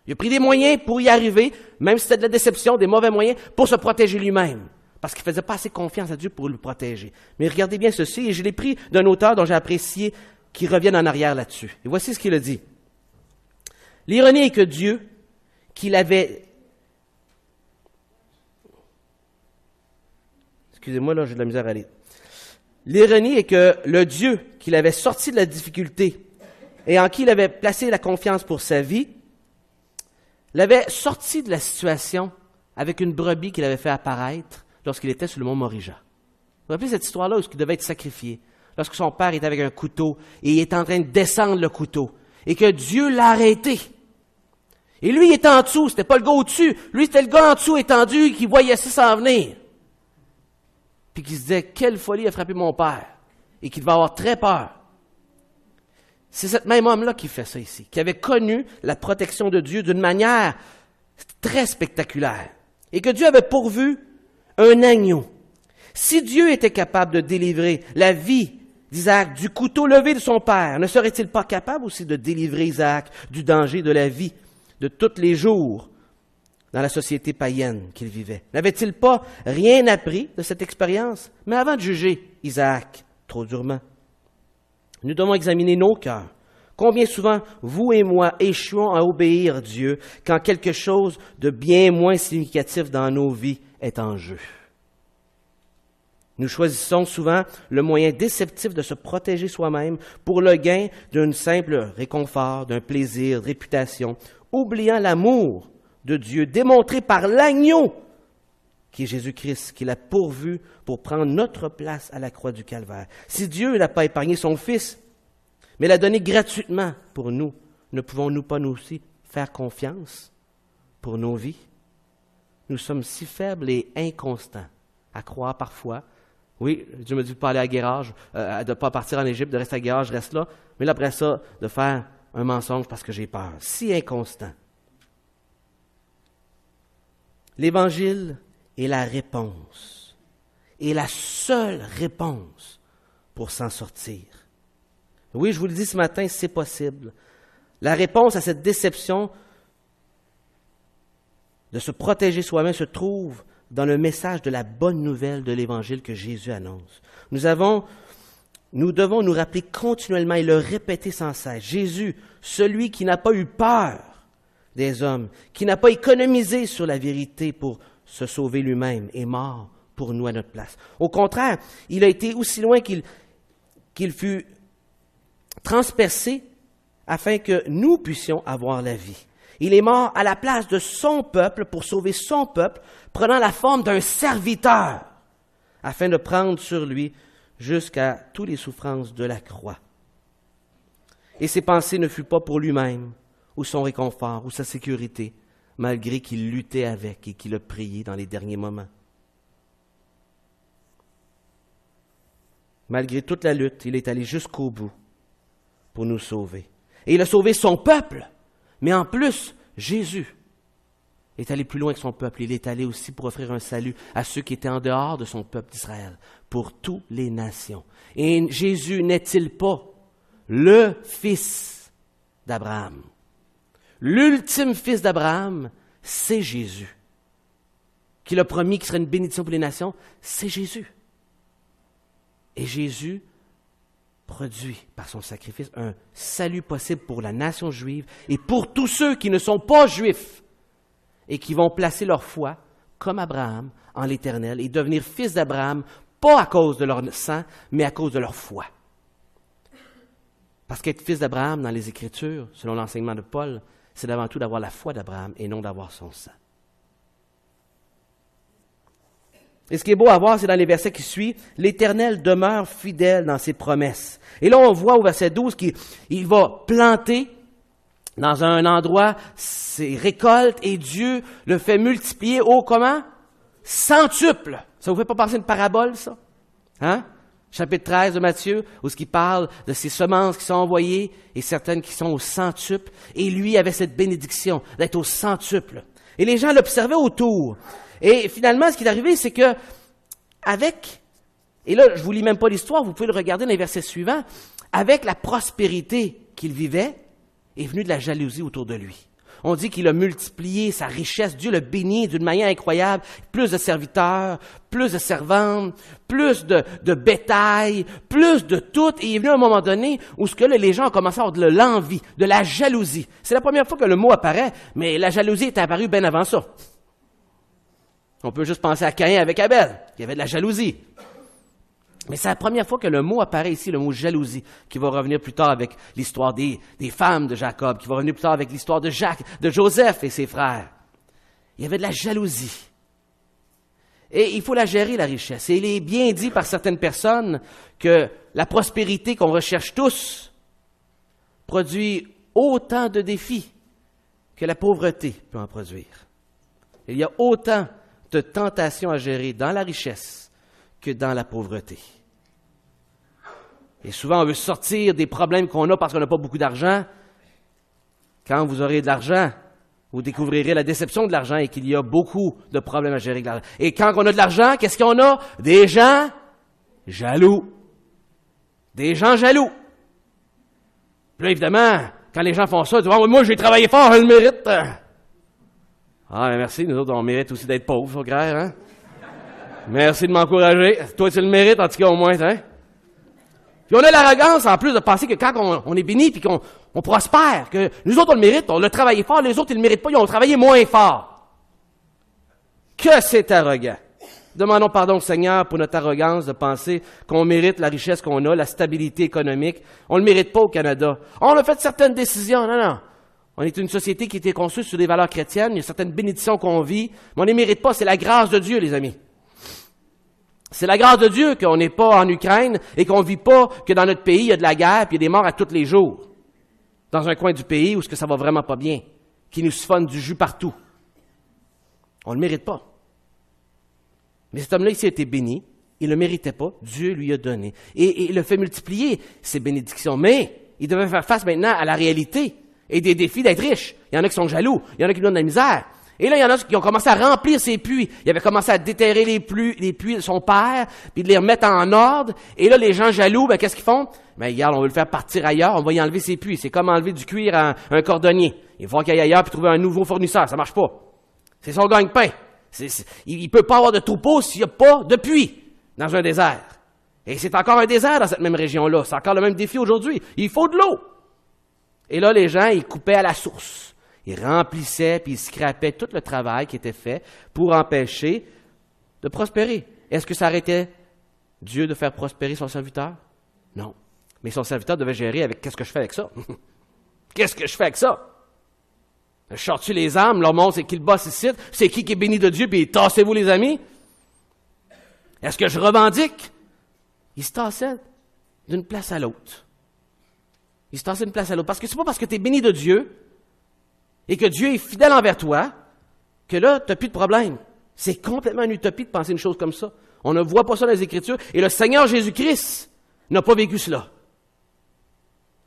Il a pris des moyens pour y arriver, même si c'était de la déception, des mauvais moyens, pour se protéger lui-même. Parce qu'il ne faisait pas assez confiance à Dieu pour le protéger. Mais regardez bien ceci, et je l'ai pris d'un auteur dont j'ai apprécié qui revienne en arrière là-dessus. Et voici ce qu'il a dit. L'ironie est que Dieu, qu'il avait... Excusez-moi, là, j'ai de la misère à lire. L'ironie est que le Dieu qu'il avait sorti de la difficulté et en qui il avait placé la confiance pour sa vie, l'avait sorti de la situation avec une brebis qu'il avait fait apparaître lorsqu'il était sur le mont Morija. Vous vous rappelez cette histoire-là où il devait être sacrifié, lorsque son père était avec un couteau et il était en train de descendre le couteau et que Dieu l'a arrêté. Et lui, il était en dessous, c'était pas le gars au-dessus, lui, c'était le gars en dessous étendu qui voyait ça s'en venir. Puis qui se disait, quelle folie a frappé mon père, et qu'il devait avoir très peur. C'est ce même homme-là qui fait ça ici, qui avait connu la protection de Dieu d'une manière très spectaculaire, et que Dieu avait pourvu un agneau. Si Dieu était capable de délivrer la vie d'Isaac du couteau levé de son père, ne serait-il pas capable aussi de délivrer Isaac du danger de la vie de tous les jours dans la société païenne qu'il vivait? N'avait-il pas rien appris de cette expérience? Mais avant de juger Isaac trop durement, nous devons examiner nos cœurs. Combien souvent, vous et moi, échouons à obéir Dieu quand quelque chose de bien moins significatif dans nos vies est en jeu? Nous choisissons souvent le moyen déceptif de se protéger soi-même pour le gain d'un simple réconfort, d'un plaisir, de réputation, oubliant l'amour de Dieu démontré par l'agneau qui est Jésus-Christ, qu'il a pourvu pour prendre notre place à la croix du Calvaire. Si Dieu n'a pas épargné son Fils, mais l'a donné gratuitement pour nous, ne pouvons-nous pas nous aussi faire confiance pour nos vies? Nous sommes si faibles et inconstants à croire parfois. Oui, Dieu me dit de ne pas aller à Guérage, de ne pas partir en Égypte, de rester à Guérage, je reste là. Mais là, après ça, de faire un mensonge parce que j'ai peur. Si inconstant. L'Évangile est la réponse, est la seule réponse pour s'en sortir. Oui, je vous le dis ce matin, c'est possible. La réponse à cette déception de se protéger soi-même se trouve dans le message de la bonne nouvelle de l'Évangile que Jésus annonce. Nous devons nous rappeler continuellement et le répéter sans cesse. Jésus, celui qui n'a pas eu peur des hommes, qui n'a pas économisé sur la vérité pour se sauver lui-même, est mort pour nous à notre place. Au contraire, il a été aussi loin qu'il fut transpercé afin que nous puissions avoir la vie. Il est mort à la place de son peuple pour sauver son peuple, prenant la forme d'un serviteur, afin de prendre sur lui jusqu'à toutes les souffrances de la croix. Et ses pensées ne furent pas pour lui-même, ou son réconfort, ou sa sécurité, malgré qu'il luttait avec et qu'il a prié dans les derniers moments. Malgré toute la lutte, il est allé jusqu'au bout pour nous sauver. Et il a sauvé son peuple, mais en plus, Jésus est allé plus loin que son peuple. Il est allé aussi pour offrir un salut à ceux qui étaient en dehors de son peuple d'Israël, pour toutes les nations. Et Jésus n'est-il pas le fils d'Abraham? L'ultime fils d'Abraham, c'est Jésus. Qui l'a promis qu'il serait une bénédiction pour les nations, c'est Jésus. Et Jésus produit par son sacrifice un salut possible pour la nation juive et pour tous ceux qui ne sont pas juifs et qui vont placer leur foi, comme Abraham, en l'Éternel et devenir fils d'Abraham, pas à cause de leur sang, mais à cause de leur foi. Parce qu'être fils d'Abraham dans les Écritures, selon l'enseignement de Paul, c'est avant tout d'avoir la foi d'Abraham et non d'avoir son sang. Et ce qui est beau à voir, c'est dans les versets qui suivent, l'Éternel demeure fidèle dans ses promesses. Et là, on voit au verset 12 qu'il va planter dans un endroit ses récoltes et Dieu le fait multiplier au comment? Centuple. Ça vous fait pas penser à une parabole, ça? Hein? Chapitre 13 de Matthieu, où ce qui parle de ces semences qui sont envoyées et certaines qui sont au centuple. Et lui avait cette bénédiction d'être au centuple. Et les gens l'observaient autour. Et finalement, ce qui est arrivé, c'est que et là, je vous lis même pas l'histoire, vous pouvez le regarder dans les versets suivants, avec la prospérité qu'il vivait, est venue de la jalousie autour de lui. On dit qu'il a multiplié sa richesse, Dieu l'a béni d'une manière incroyable, plus de serviteurs, plus de servantes, plus de bétail, plus de tout, et il est venu à un moment donné où ce que là, les gens ont commencé à avoir de l'envie, de la jalousie. C'est la première fois que le mot apparaît, mais la jalousie est apparue bien avant ça. On peut juste penser à Caïn avec Abel, il y avait de la jalousie. Mais c'est la première fois que le mot apparaît ici, le mot jalousie, qui va revenir plus tard avec l'histoire des femmes de Jacob, qui va revenir plus tard avec l'histoire de Joseph et ses frères. Il y avait de la jalousie. Et il faut la gérer, la richesse. Et il est bien dit par certaines personnes que la prospérité qu'on recherche tous produit autant de défis que la pauvreté peut en produire. Il y a autant de tentations à gérer dans la richesse que dans la pauvreté. Et souvent, on veut sortir des problèmes qu'on a parce qu'on n'a pas beaucoup d'argent. Quand vous aurez de l'argent, vous découvrirez la déception de l'argent et qu'il y a beaucoup de problèmes à gérer avec l'argent. Et quand on a de l'argent, qu'est-ce qu'on a? Des gens jaloux. Des gens jaloux. Puis là, évidemment, quand les gens font ça, ils disent « moi, j'ai travaillé fort, je le mérite. » Ah, mais merci, nous autres, on mérite aussi d'être pauvres, frère, hein? Merci de m'encourager. Toi, tu le mérites, en tout cas, au moins, hein? Puis on a l'arrogance, en plus, de penser que quand on est béni puis qu'on prospère, que nous autres, on le mérite, on a travaillé fort, les autres, ils ne le méritent pas, ils ont travaillé moins fort. Que c'est arrogant. Demandons pardon au Seigneur pour notre arrogance de penser qu'on mérite la richesse qu'on a, la stabilité économique. On ne le mérite pas au Canada. On a fait certaines décisions. Non. On est une société qui a été construite sur des valeurs chrétiennes. Il y a certaines bénédictions qu'on vit, mais on ne les mérite pas. C'est la grâce de Dieu, les amis. C'est la grâce de Dieu qu'on n'est pas en Ukraine et qu'on ne vit pas que dans notre pays, il y a de la guerre et il y a des morts à tous les jours. Dans un coin du pays où ça va vraiment pas bien, qui nous siphonne du jus partout. On ne le mérite pas. Mais cet homme-là ici a été béni. Il ne le méritait pas. Dieu lui a donné. Et il a fait multiplier ses bénédictions. Mais il devait faire face maintenant à la réalité et des défis d'être riche. Il y en a qui sont jaloux. Il y en a qui lui donnent de la misère. Et là, il y en a qui ont commencé à remplir ses puits. Il avait commencé à déterrer les puits de son père, puis de les remettre en ordre. Et là, les gens jaloux, qu'est-ce qu'ils font? Regarde, on veut le faire partir ailleurs, on va y enlever ses puits. C'est comme enlever du cuir à un cordonnier. Il va qu'il aille ailleurs puis trouver un nouveau fournisseur. Ça marche pas. C'est son gagne-pain. Il peut pas avoir de troupeau s'il n'y a pas de puits dans un désert. Et c'est encore un désert dans cette même région-là. C'est encore le même défi aujourd'hui. Il faut de l'eau. Et là, les gens, ils coupaient à la source. Ils remplissaient puis ils scrapaient tout le travail qui était fait pour empêcher de prospérer. Est-ce que ça arrêtait Dieu de faire prospérer son serviteur? Non. Mais son serviteur devait gérer avec qu'est-ce que je fais avec ça? Qu'est-ce que je fais avec ça? Je sors-tu les armes, leur montre c'est qui le boss ici, c'est qui est béni de Dieu, puis tassez-vous les amis? Est-ce que je revendique? Il se tassait d'une place à l'autre. Il se tassait d'une place à l'autre. Parce que c'est pas parce que tu es béni de Dieu et que Dieu est fidèle envers toi que là, tu n'as plus de problème. C'est complètement une utopie de penser une chose comme ça. On ne voit pas ça dans les Écritures. Et le Seigneur Jésus-Christ n'a pas vécu cela.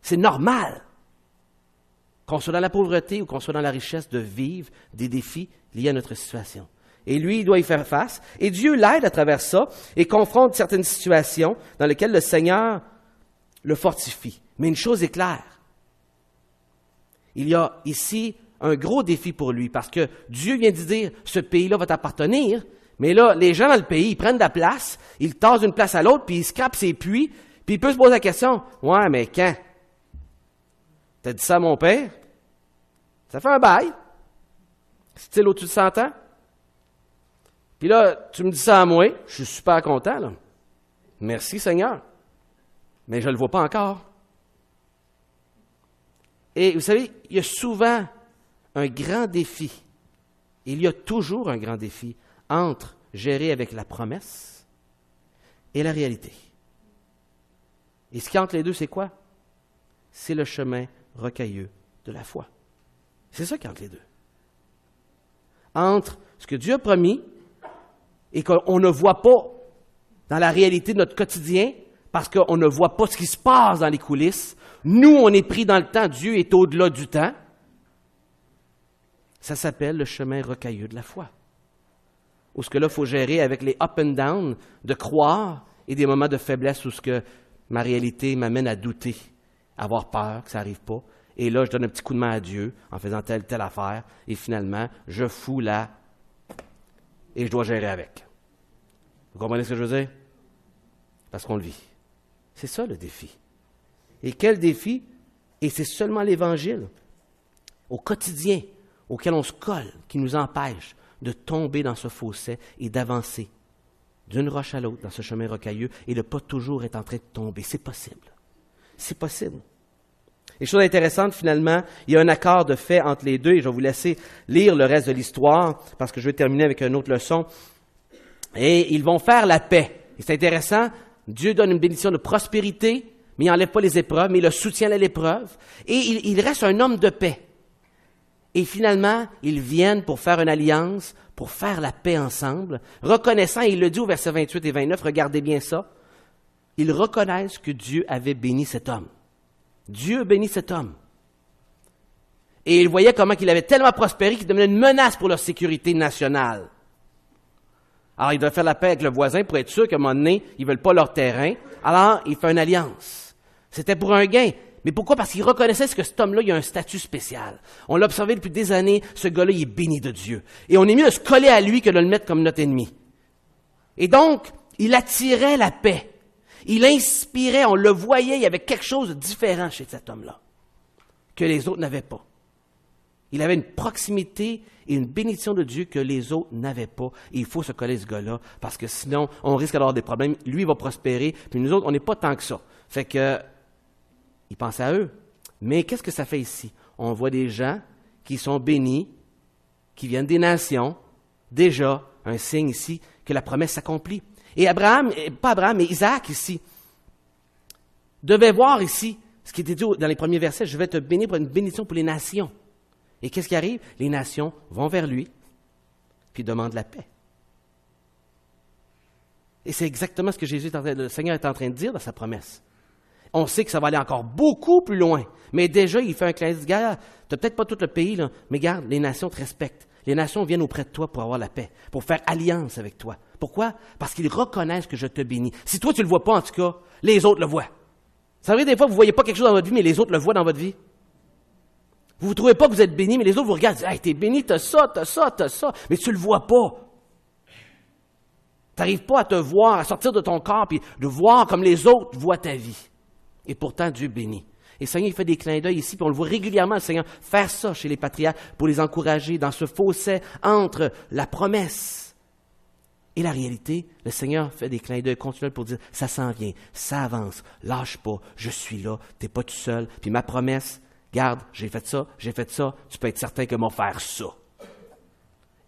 C'est normal qu'on soit dans la pauvreté ou qu'on soit dans la richesse de vivre des défis liés à notre situation. Et lui, il doit y faire face. Et Dieu l'aide à travers ça et confronte certaines situations dans lesquelles le Seigneur le fortifie. Mais une chose est claire. Il y a ici un gros défi pour lui parce que Dieu vient de dire, ce pays-là va t'appartenir. Mais là, les gens dans le pays, ils prennent de la place, ils tassent d'une place à l'autre, puis ils scrapent ses puits, puis il peut se poser la question, « Ouais, mais quand? T'as dit ça à mon père? Ça fait un bail. C'est-il au-dessus de 100 ans? Puis là, tu me dis ça à moi, je suis super content, là. Merci, Seigneur. Mais je ne le vois pas encore. » Et vous savez, il y a souvent un grand défi. Il y a toujours un grand défi entre gérer avec la promesse et la réalité. Et ce qui est entre les deux, c'est quoi? C'est le chemin rocailleux de la foi. C'est ça qui est entre les deux. Entre ce que Dieu a promis et qu'on ne voit pas dans la réalité de notre quotidien, parce qu'on ne voit pas ce qui se passe dans les coulisses. Nous, on est pris dans le temps. Dieu est au-delà du temps. Ça s'appelle le chemin rocailleux de la foi. Où ce que là, il faut gérer avec les up and down de croire et des moments de faiblesse où ce que ma réalité m'amène à douter, à avoir peur que ça n'arrive pas. Et là, je donne un petit coup de main à Dieu en faisant telle affaire. Et finalement, je fous là et je dois gérer avec. Vous comprenez ce que je veux dire? Parce qu'on le vit. C'est ça le défi. Et quel défi? Et c'est seulement l'Évangile, au quotidien, auquel on se colle, qui nous empêche de tomber dans ce fossé et d'avancer d'une roche à l'autre dans ce chemin rocailleux et de ne pas toujours être en train de tomber. C'est possible. C'est possible. Et chose intéressante, finalement, il y a un accord de fait entre les deux, et je vais vous laisser lire le reste de l'histoire, parce que je vais terminer avec une autre leçon. Et ils vont faire la paix. Et c'est intéressant, Dieu donne une bénédiction de prospérité, mais il n'enlève pas les épreuves, mais il le soutient à l'épreuve. Et il reste un homme de paix. Et finalement, ils viennent pour faire une alliance, pour faire la paix ensemble, reconnaissant, et il le dit au verset 28 et 29, regardez bien ça, ils reconnaissent que Dieu avait béni cet homme. Dieu bénit cet homme. Et ils voyaient comment il avait tellement prospéré qu'il devenait une menace pour leur sécurité nationale. Alors, il doit faire la paix avec le voisin pour être sûr qu'à un moment donné, ils ne veulent pas leur terrain. Alors, il fait une alliance. C'était pour un gain. Mais pourquoi? Parce qu'il reconnaissait que cet homme-là, il a un statut spécial. On l'a observé depuis des années, ce gars-là, il est béni de Dieu. Et on est mieux de se coller à lui que de le mettre comme notre ennemi. Et donc, il attirait la paix. Il inspirait, on le voyait, il y avait quelque chose de différent chez cet homme-là, que les autres n'avaient pas. Il avait une proximité et une bénédiction de Dieu que les autres n'avaient pas. Et il faut se coller à ce gars-là, parce que sinon, on risque d'avoir des problèmes. Lui, il va prospérer, puis nous autres, on n'est pas tant que ça. Fait que, il pense à eux. Mais qu'est-ce que ça fait ici? On voit des gens qui sont bénis, qui viennent des nations, déjà, un signe ici que la promesse s'accomplit. Et mais Isaac ici, devait voir ici ce qui était dit dans les premiers versets, je vais te bénir pour une bénédiction pour les nations. Et qu'est-ce qui arrive? Les nations vont vers lui, puis demandent la paix. Et c'est exactement ce que le Seigneur est en train de dire dans sa promesse. On sait que ça va aller encore beaucoup plus loin. Mais déjà, il fait un clin d'œil. Regarde, tu n'as peut-être pas tout le pays, là, mais regarde, les nations te respectent. Les nations viennent auprès de toi pour avoir la paix, pour faire alliance avec toi. Pourquoi? Parce qu'ils reconnaissent que je te bénis. Si toi, tu ne le vois pas, en tout cas, les autres le voient. Ça veut dire des fois, vous ne voyez pas quelque chose dans votre vie, mais les autres le voient dans votre vie. Vous ne trouvez pas que vous êtes béni, mais les autres vous regardent et disent « Hey, t'es béni, t'as ça, mais tu ne le vois pas. Tu n'arrives pas à te voir, à sortir de ton corps, puis de voir comme les autres voient ta vie. Et pourtant, Dieu bénit. Et le Seigneur, il fait des clins d'œil ici, puis on le voit régulièrement, le Seigneur, faire ça chez les patriarches pour les encourager dans ce fossé entre la promesse Et la réalité, le Seigneur fait des clins d'œil continuels pour dire, ça s'en vient, ça avance, lâche pas, je suis là, t'es pas tout seul. Puis ma promesse, garde, j'ai fait ça, tu peux être certain que moi faire ça.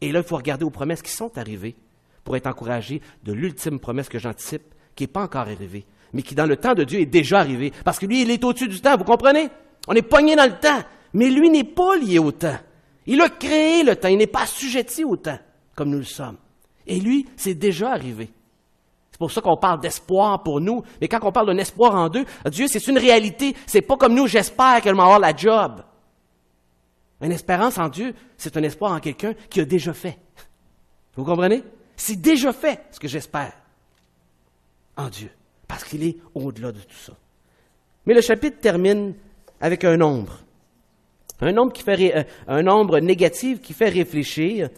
Et là, il faut regarder aux promesses qui sont arrivées pour être encouragé de l'ultime promesse que j'anticipe, qui n'est pas encore arrivée, mais qui dans le temps de Dieu est déjà arrivée. Parce que lui, il est au-dessus du temps, vous comprenez? On est pogné dans le temps, mais lui n'est pas lié au temps. Il a créé le temps, il n'est pas assujetti au temps, comme nous le sommes. Et lui, c'est déjà arrivé. C'est pour ça qu'on parle d'espoir pour nous. Mais quand on parle d'un espoir en Dieu, c'est une réalité. C'est pas comme nous, j'espère qu'elle va avoir la job. Une espérance en Dieu, c'est un espoir en quelqu'un qui a déjà fait. Vous comprenez? C'est déjà fait ce que j'espère en Dieu. Parce qu'il est au-delà de tout ça. Mais le chapitre termine avec un nombre. Un nombre négatif qui fait réfléchir,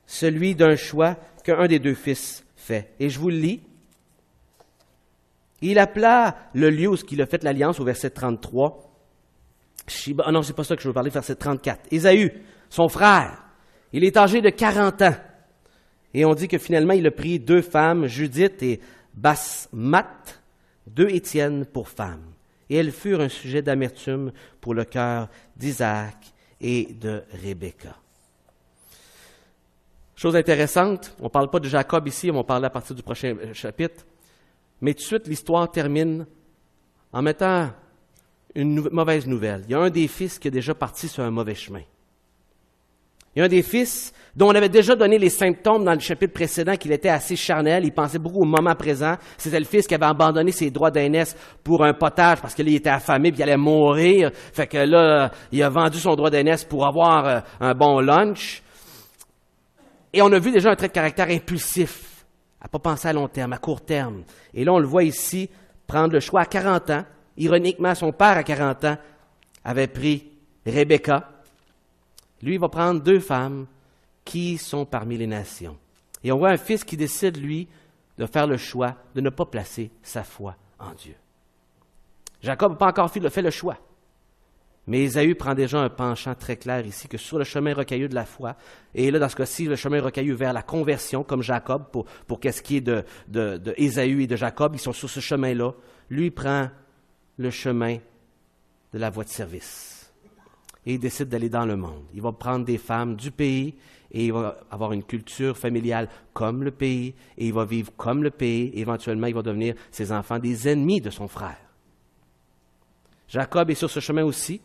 celui d'un choix qu'un des deux fils fait. Et je vous le lis. Il appela le lieu où il a fait l'alliance au verset 33. Non, c'est pas ça que je veux parler, verset 34. Ésaü, son frère, il est âgé de 40 ans. Et on dit que finalement, il a pris 2 femmes, Judith et Basmath, 2 Étienne pour femmes. Et elles furent un sujet d'amertume pour le cœur d'Isaac et de Rebecca. Chose intéressante, on ne parle pas de Jacob ici, on va parler à partir du prochain chapitre, mais tout de suite, l'histoire termine en mettant une mauvaise nouvelle. Il y a un des fils qui est déjà parti sur un mauvais chemin. Il y a un des fils dont on avait déjà donné les symptômes dans le chapitre précédent qu'il était assez charnel, il pensait beaucoup au moment présent. C'était le fils qui avait abandonné ses droits d'aînesse pour un potage parce qu'il était affamé puis il allait mourir. Fait que là, il a vendu son droit d'aînesse pour avoir un bon lunch. Et on a vu déjà un trait de caractère impulsif, à ne pas penser à long terme, à court terme. Et là, on le voit ici prendre le choix à 40 ans. Ironiquement, son père à 40 ans avait pris Rebecca. Lui, il va prendre 2 femmes qui sont parmi les nations. Et on voit un fils qui décide, lui, de faire le choix de ne pas placer sa foi en Dieu. Jacob n'a pas encore fait le choix. Mais Ésaü prend déjà un penchant très clair ici, que sur le chemin rocailleux de la foi, et là, dans ce cas-ci, le chemin rocailleux vers la conversion, comme Jacob, pour qu'est-ce qui est de Ésaü et de Jacob, ils sont sur ce chemin-là. Lui prend le chemin de la voie de service. Et il décide d'aller dans le monde. Il va prendre des femmes du pays, et il va avoir une culture familiale comme le pays, et il va vivre comme le pays, et éventuellement, il va devenir, ses enfants, des ennemis de son frère. Jacob est sur ce chemin aussi,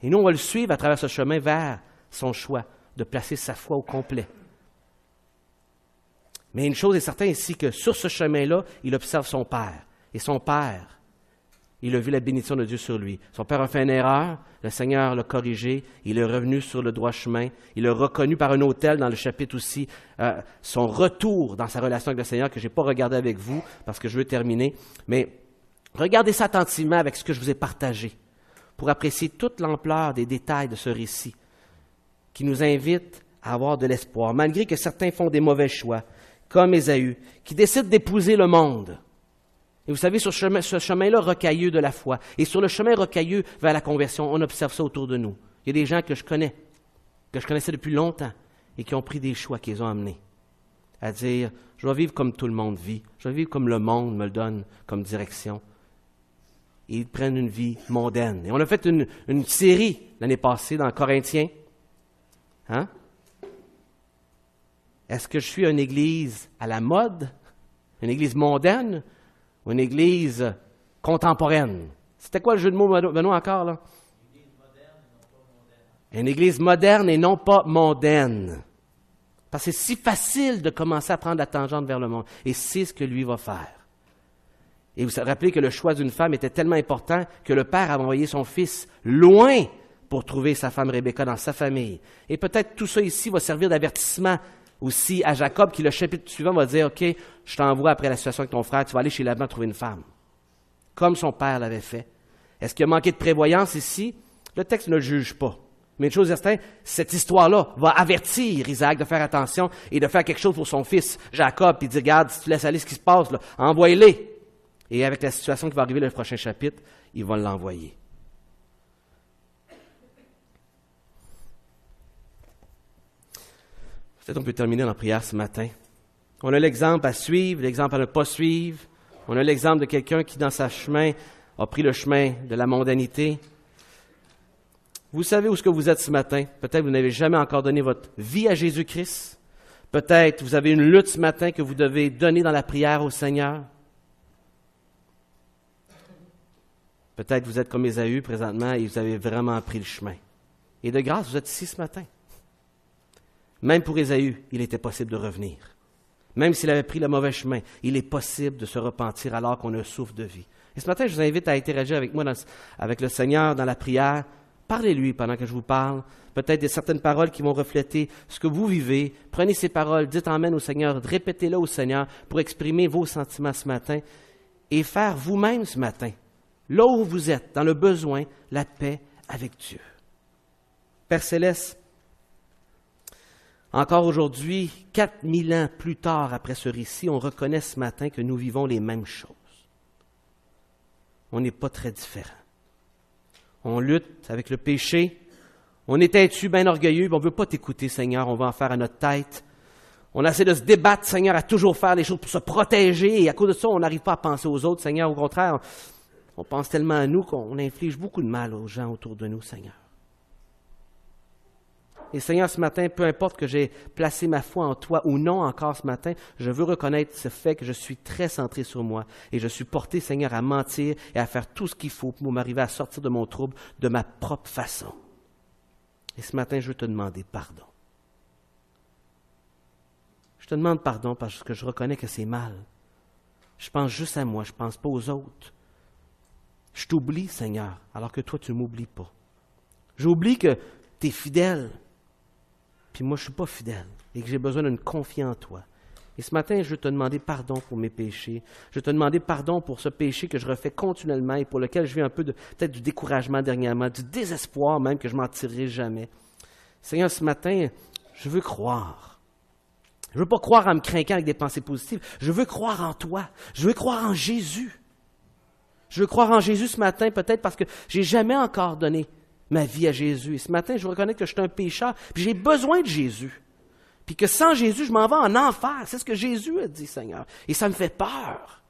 et nous, on va le suivre à travers ce chemin vers son choix de placer sa foi au complet. Mais une chose est certaine ici, que sur ce chemin-là, il observe son père. Et son père, il a vu la bénédiction de Dieu sur lui. Son père a fait une erreur, le Seigneur l'a corrigé, il est revenu sur le droit chemin. Il a reconnu par un autel dans le chapitre aussi son retour dans sa relation avec le Seigneur, que je n'ai pas regardé avec vous, parce que je veux terminer. Mais regardez ça attentivement avec ce que je vous ai partagé, pour apprécier toute l'ampleur des détails de ce récit, qui nous invite à avoir de l'espoir, malgré que certains font des mauvais choix, comme Ésaü, qui décide d'épouser le monde. Et vous savez, sur ce chemin-là rocailleux de la foi, et sur le chemin rocailleux vers la conversion, on observe ça autour de nous. Il y a des gens que je connaissais depuis longtemps, et qui ont pris des choix qui les ont amenés à dire, je vais vivre comme tout le monde vit, je vais vivre comme le monde me le donne comme direction. Et ils prennent une vie mondaine. Et on a fait une série l'année passée dans Corinthiens. Hein? Est-ce que je suis une église à la mode, une église mondaine, ou une église contemporaine? C'était quoi le jeu de mots, Benoît, encore, là? Une église moderne et non pas mondaine. Parce que c'est si facile de commencer à prendre la tangente vers le monde. Et c'est ce que lui va faire. Et vous vous rappelez que le choix d'une femme était tellement important que le père a envoyé son fils loin pour trouver sa femme Rebecca dans sa famille. Et peut-être tout ça ici va servir d'avertissement aussi à Jacob, qui le chapitre suivant va dire, « OK, je t'envoie après la situation avec ton frère, tu vas aller chez Laban trouver une femme. » Comme son père l'avait fait. Est-ce qu'il a manqué de prévoyance ici? Le texte ne le juge pas. Mais une chose est certaine, cette histoire-là va avertir Isaac de faire attention et de faire quelque chose pour son fils Jacob, puis dire, « Regarde, si tu laisses aller ce qui se passe, là, envoie-les. » Et avec la situation qui va arriver le prochain chapitre, il va l'envoyer. Peut-être on peut terminer en prière ce matin. On a l'exemple à suivre, l'exemple à ne pas suivre. On a l'exemple de quelqu'un qui, dans sa chemin, a pris le chemin de la mondanité. Vous savez où est-ce que vous êtes ce matin. Peut-être que vous n'avez jamais encore donné votre vie à Jésus-Christ. Peut-être que vous avez une lutte ce matin que vous devez donner dans la prière au Seigneur. Peut-être que vous êtes comme Ésaü présentement et vous avez vraiment pris le chemin. Et de grâce, vous êtes ici ce matin. Même pour Ésaü, il était possible de revenir. Même s'il avait pris le mauvais chemin, il est possible de se repentir alors qu'on a un souffle de vie. Et ce matin, je vous invite à interagir avec moi, avec le Seigneur dans la prière. Parlez-lui pendant que je vous parle. Peut-être des certaines paroles qui vont refléter ce que vous vivez. Prenez ces paroles, dites Amen au Seigneur, répétez-les au Seigneur pour exprimer vos sentiments ce matin et faire vous-même ce matin, là où vous êtes, dans le besoin, la paix avec Dieu. Père Céleste, encore aujourd'hui, 4000 ans plus tard après ce récit, on reconnaît ce matin que nous vivons les mêmes choses. On n'est pas très différents. On lutte avec le péché. On est têtu, bien orgueilleux, puis on ne veut pas t'écouter, Seigneur. On va en faire à notre tête. On essaie de se débattre, Seigneur, à toujours faire les choses pour se protéger. Et à cause de ça, on n'arrive pas à penser aux autres, Seigneur. Au contraire, on pense tellement à nous qu'on inflige beaucoup de mal aux gens autour de nous, Seigneur. Et Seigneur, ce matin, peu importe que j'ai placé ma foi en toi ou non encore ce matin, je veux reconnaître ce fait que je suis très centré sur moi et je suis porté, Seigneur, à mentir et à faire tout ce qu'il faut pour m'arriver à sortir de mon trouble de ma propre façon. Et ce matin, je veux te demander pardon. Je te demande pardon parce que je reconnais que c'est mal. Je pense juste à moi, je ne pense pas aux autres. Je t'oublie, Seigneur, alors que toi, tu ne m'oublies pas. J'oublie que tu es fidèle. Puis moi, je ne suis pas fidèle et que j'ai besoin d'une confiance en toi. Et ce matin, je veux te demander pardon pour mes péchés. Je veux te demander pardon pour ce péché que je refais continuellement et pour lequel je vis un peu peut-être du découragement dernièrement, du désespoir même que je ne m'en tirerai jamais. Seigneur, ce matin, je veux croire. Je ne veux pas croire en me craquant avec des pensées positives. Je veux croire en toi. Je veux croire en Jésus. Je veux croire en Jésus ce matin, peut-être parce que je n'ai jamais encore donné ma vie à Jésus. Et ce matin, je reconnais que je suis un pécheur, puis j'ai besoin de Jésus. Puis que sans Jésus, je m'en vais en enfer. C'est ce que Jésus a dit, Seigneur. Et ça me fait peur.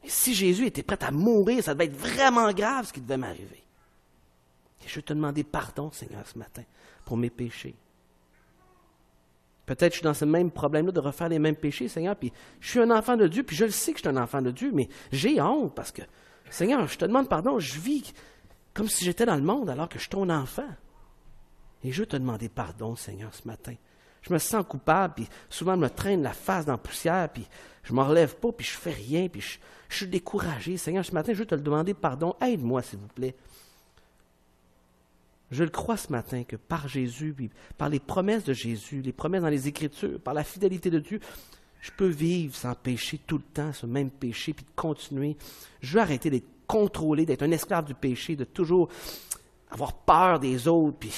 Et si Jésus était prêt à mourir, ça devait être vraiment grave ce qui devait m'arriver. Et je veux te demander pardon, Seigneur, ce matin, pour mes péchés. Peut-être que je suis dans ce même problème-là de refaire les mêmes péchés, Seigneur, puis je suis un enfant de Dieu, puis je le sais que je suis un enfant de Dieu, mais j'ai honte parce que, Seigneur, je te demande pardon, je vis comme si j'étais dans le monde alors que je suis ton enfant. Et je veux te demander pardon, Seigneur, ce matin. Je me sens coupable, puis souvent je me traîne la face dans la poussière, puis je ne me relève pas, puis je fais rien, puis je suis découragé. Seigneur, ce matin, je veux te demander pardon. Aide-moi, s'il vous plaît. Je le crois ce matin que par Jésus, puis par les promesses de Jésus, les promesses dans les Écritures, par la fidélité de Dieu, je peux vivre sans péché tout le temps, ce même péché, puis de continuer. Je veux arrêter d'être contrôlé, d'être un esclave du péché, de toujours avoir peur des autres, puis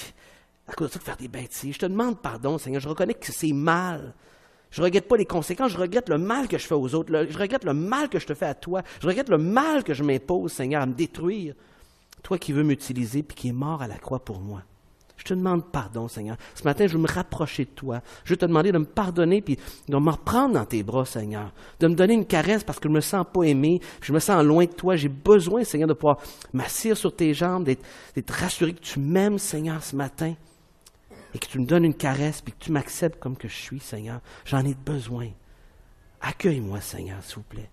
à cause de ça, de faire des bêtises. Je te demande pardon, Seigneur. Je reconnais que c'est mal. Je ne regrette pas les conséquences. Je regrette le mal que je fais aux autres. Je regrette le mal que je te fais à toi. Je regrette le mal que je m'impose, Seigneur, à me détruire. Toi qui veux m'utiliser puis qui es mort à la croix pour moi. Je te demande pardon, Seigneur. Ce matin, je veux me rapprocher de toi. Je veux te demander de me pardonner puis de me reprendre dans tes bras, Seigneur. De me donner une caresse parce que je ne me sens pas aimé. Je me sens loin de toi. J'ai besoin, Seigneur, de pouvoir m'asseoir sur tes jambes, d'être rassuré que tu m'aimes, Seigneur, ce matin. Et que tu me donnes une caresse puis que tu m'acceptes comme que je suis, Seigneur. J'en ai besoin. Accueille-moi, Seigneur, s'il vous plaît.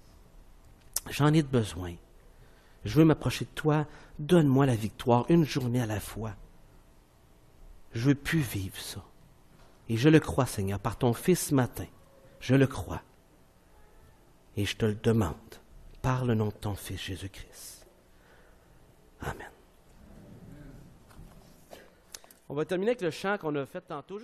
J'en ai besoin. Je veux m'approcher de toi. Donne-moi la victoire, une journée à la fois. Je ne veux plus vivre ça. Et je le crois, Seigneur, par ton Fils ce matin. Je le crois. Et je te le demande, par le nom de ton Fils Jésus-Christ. Amen. On va terminer avec le chant qu'on a fait tantôt.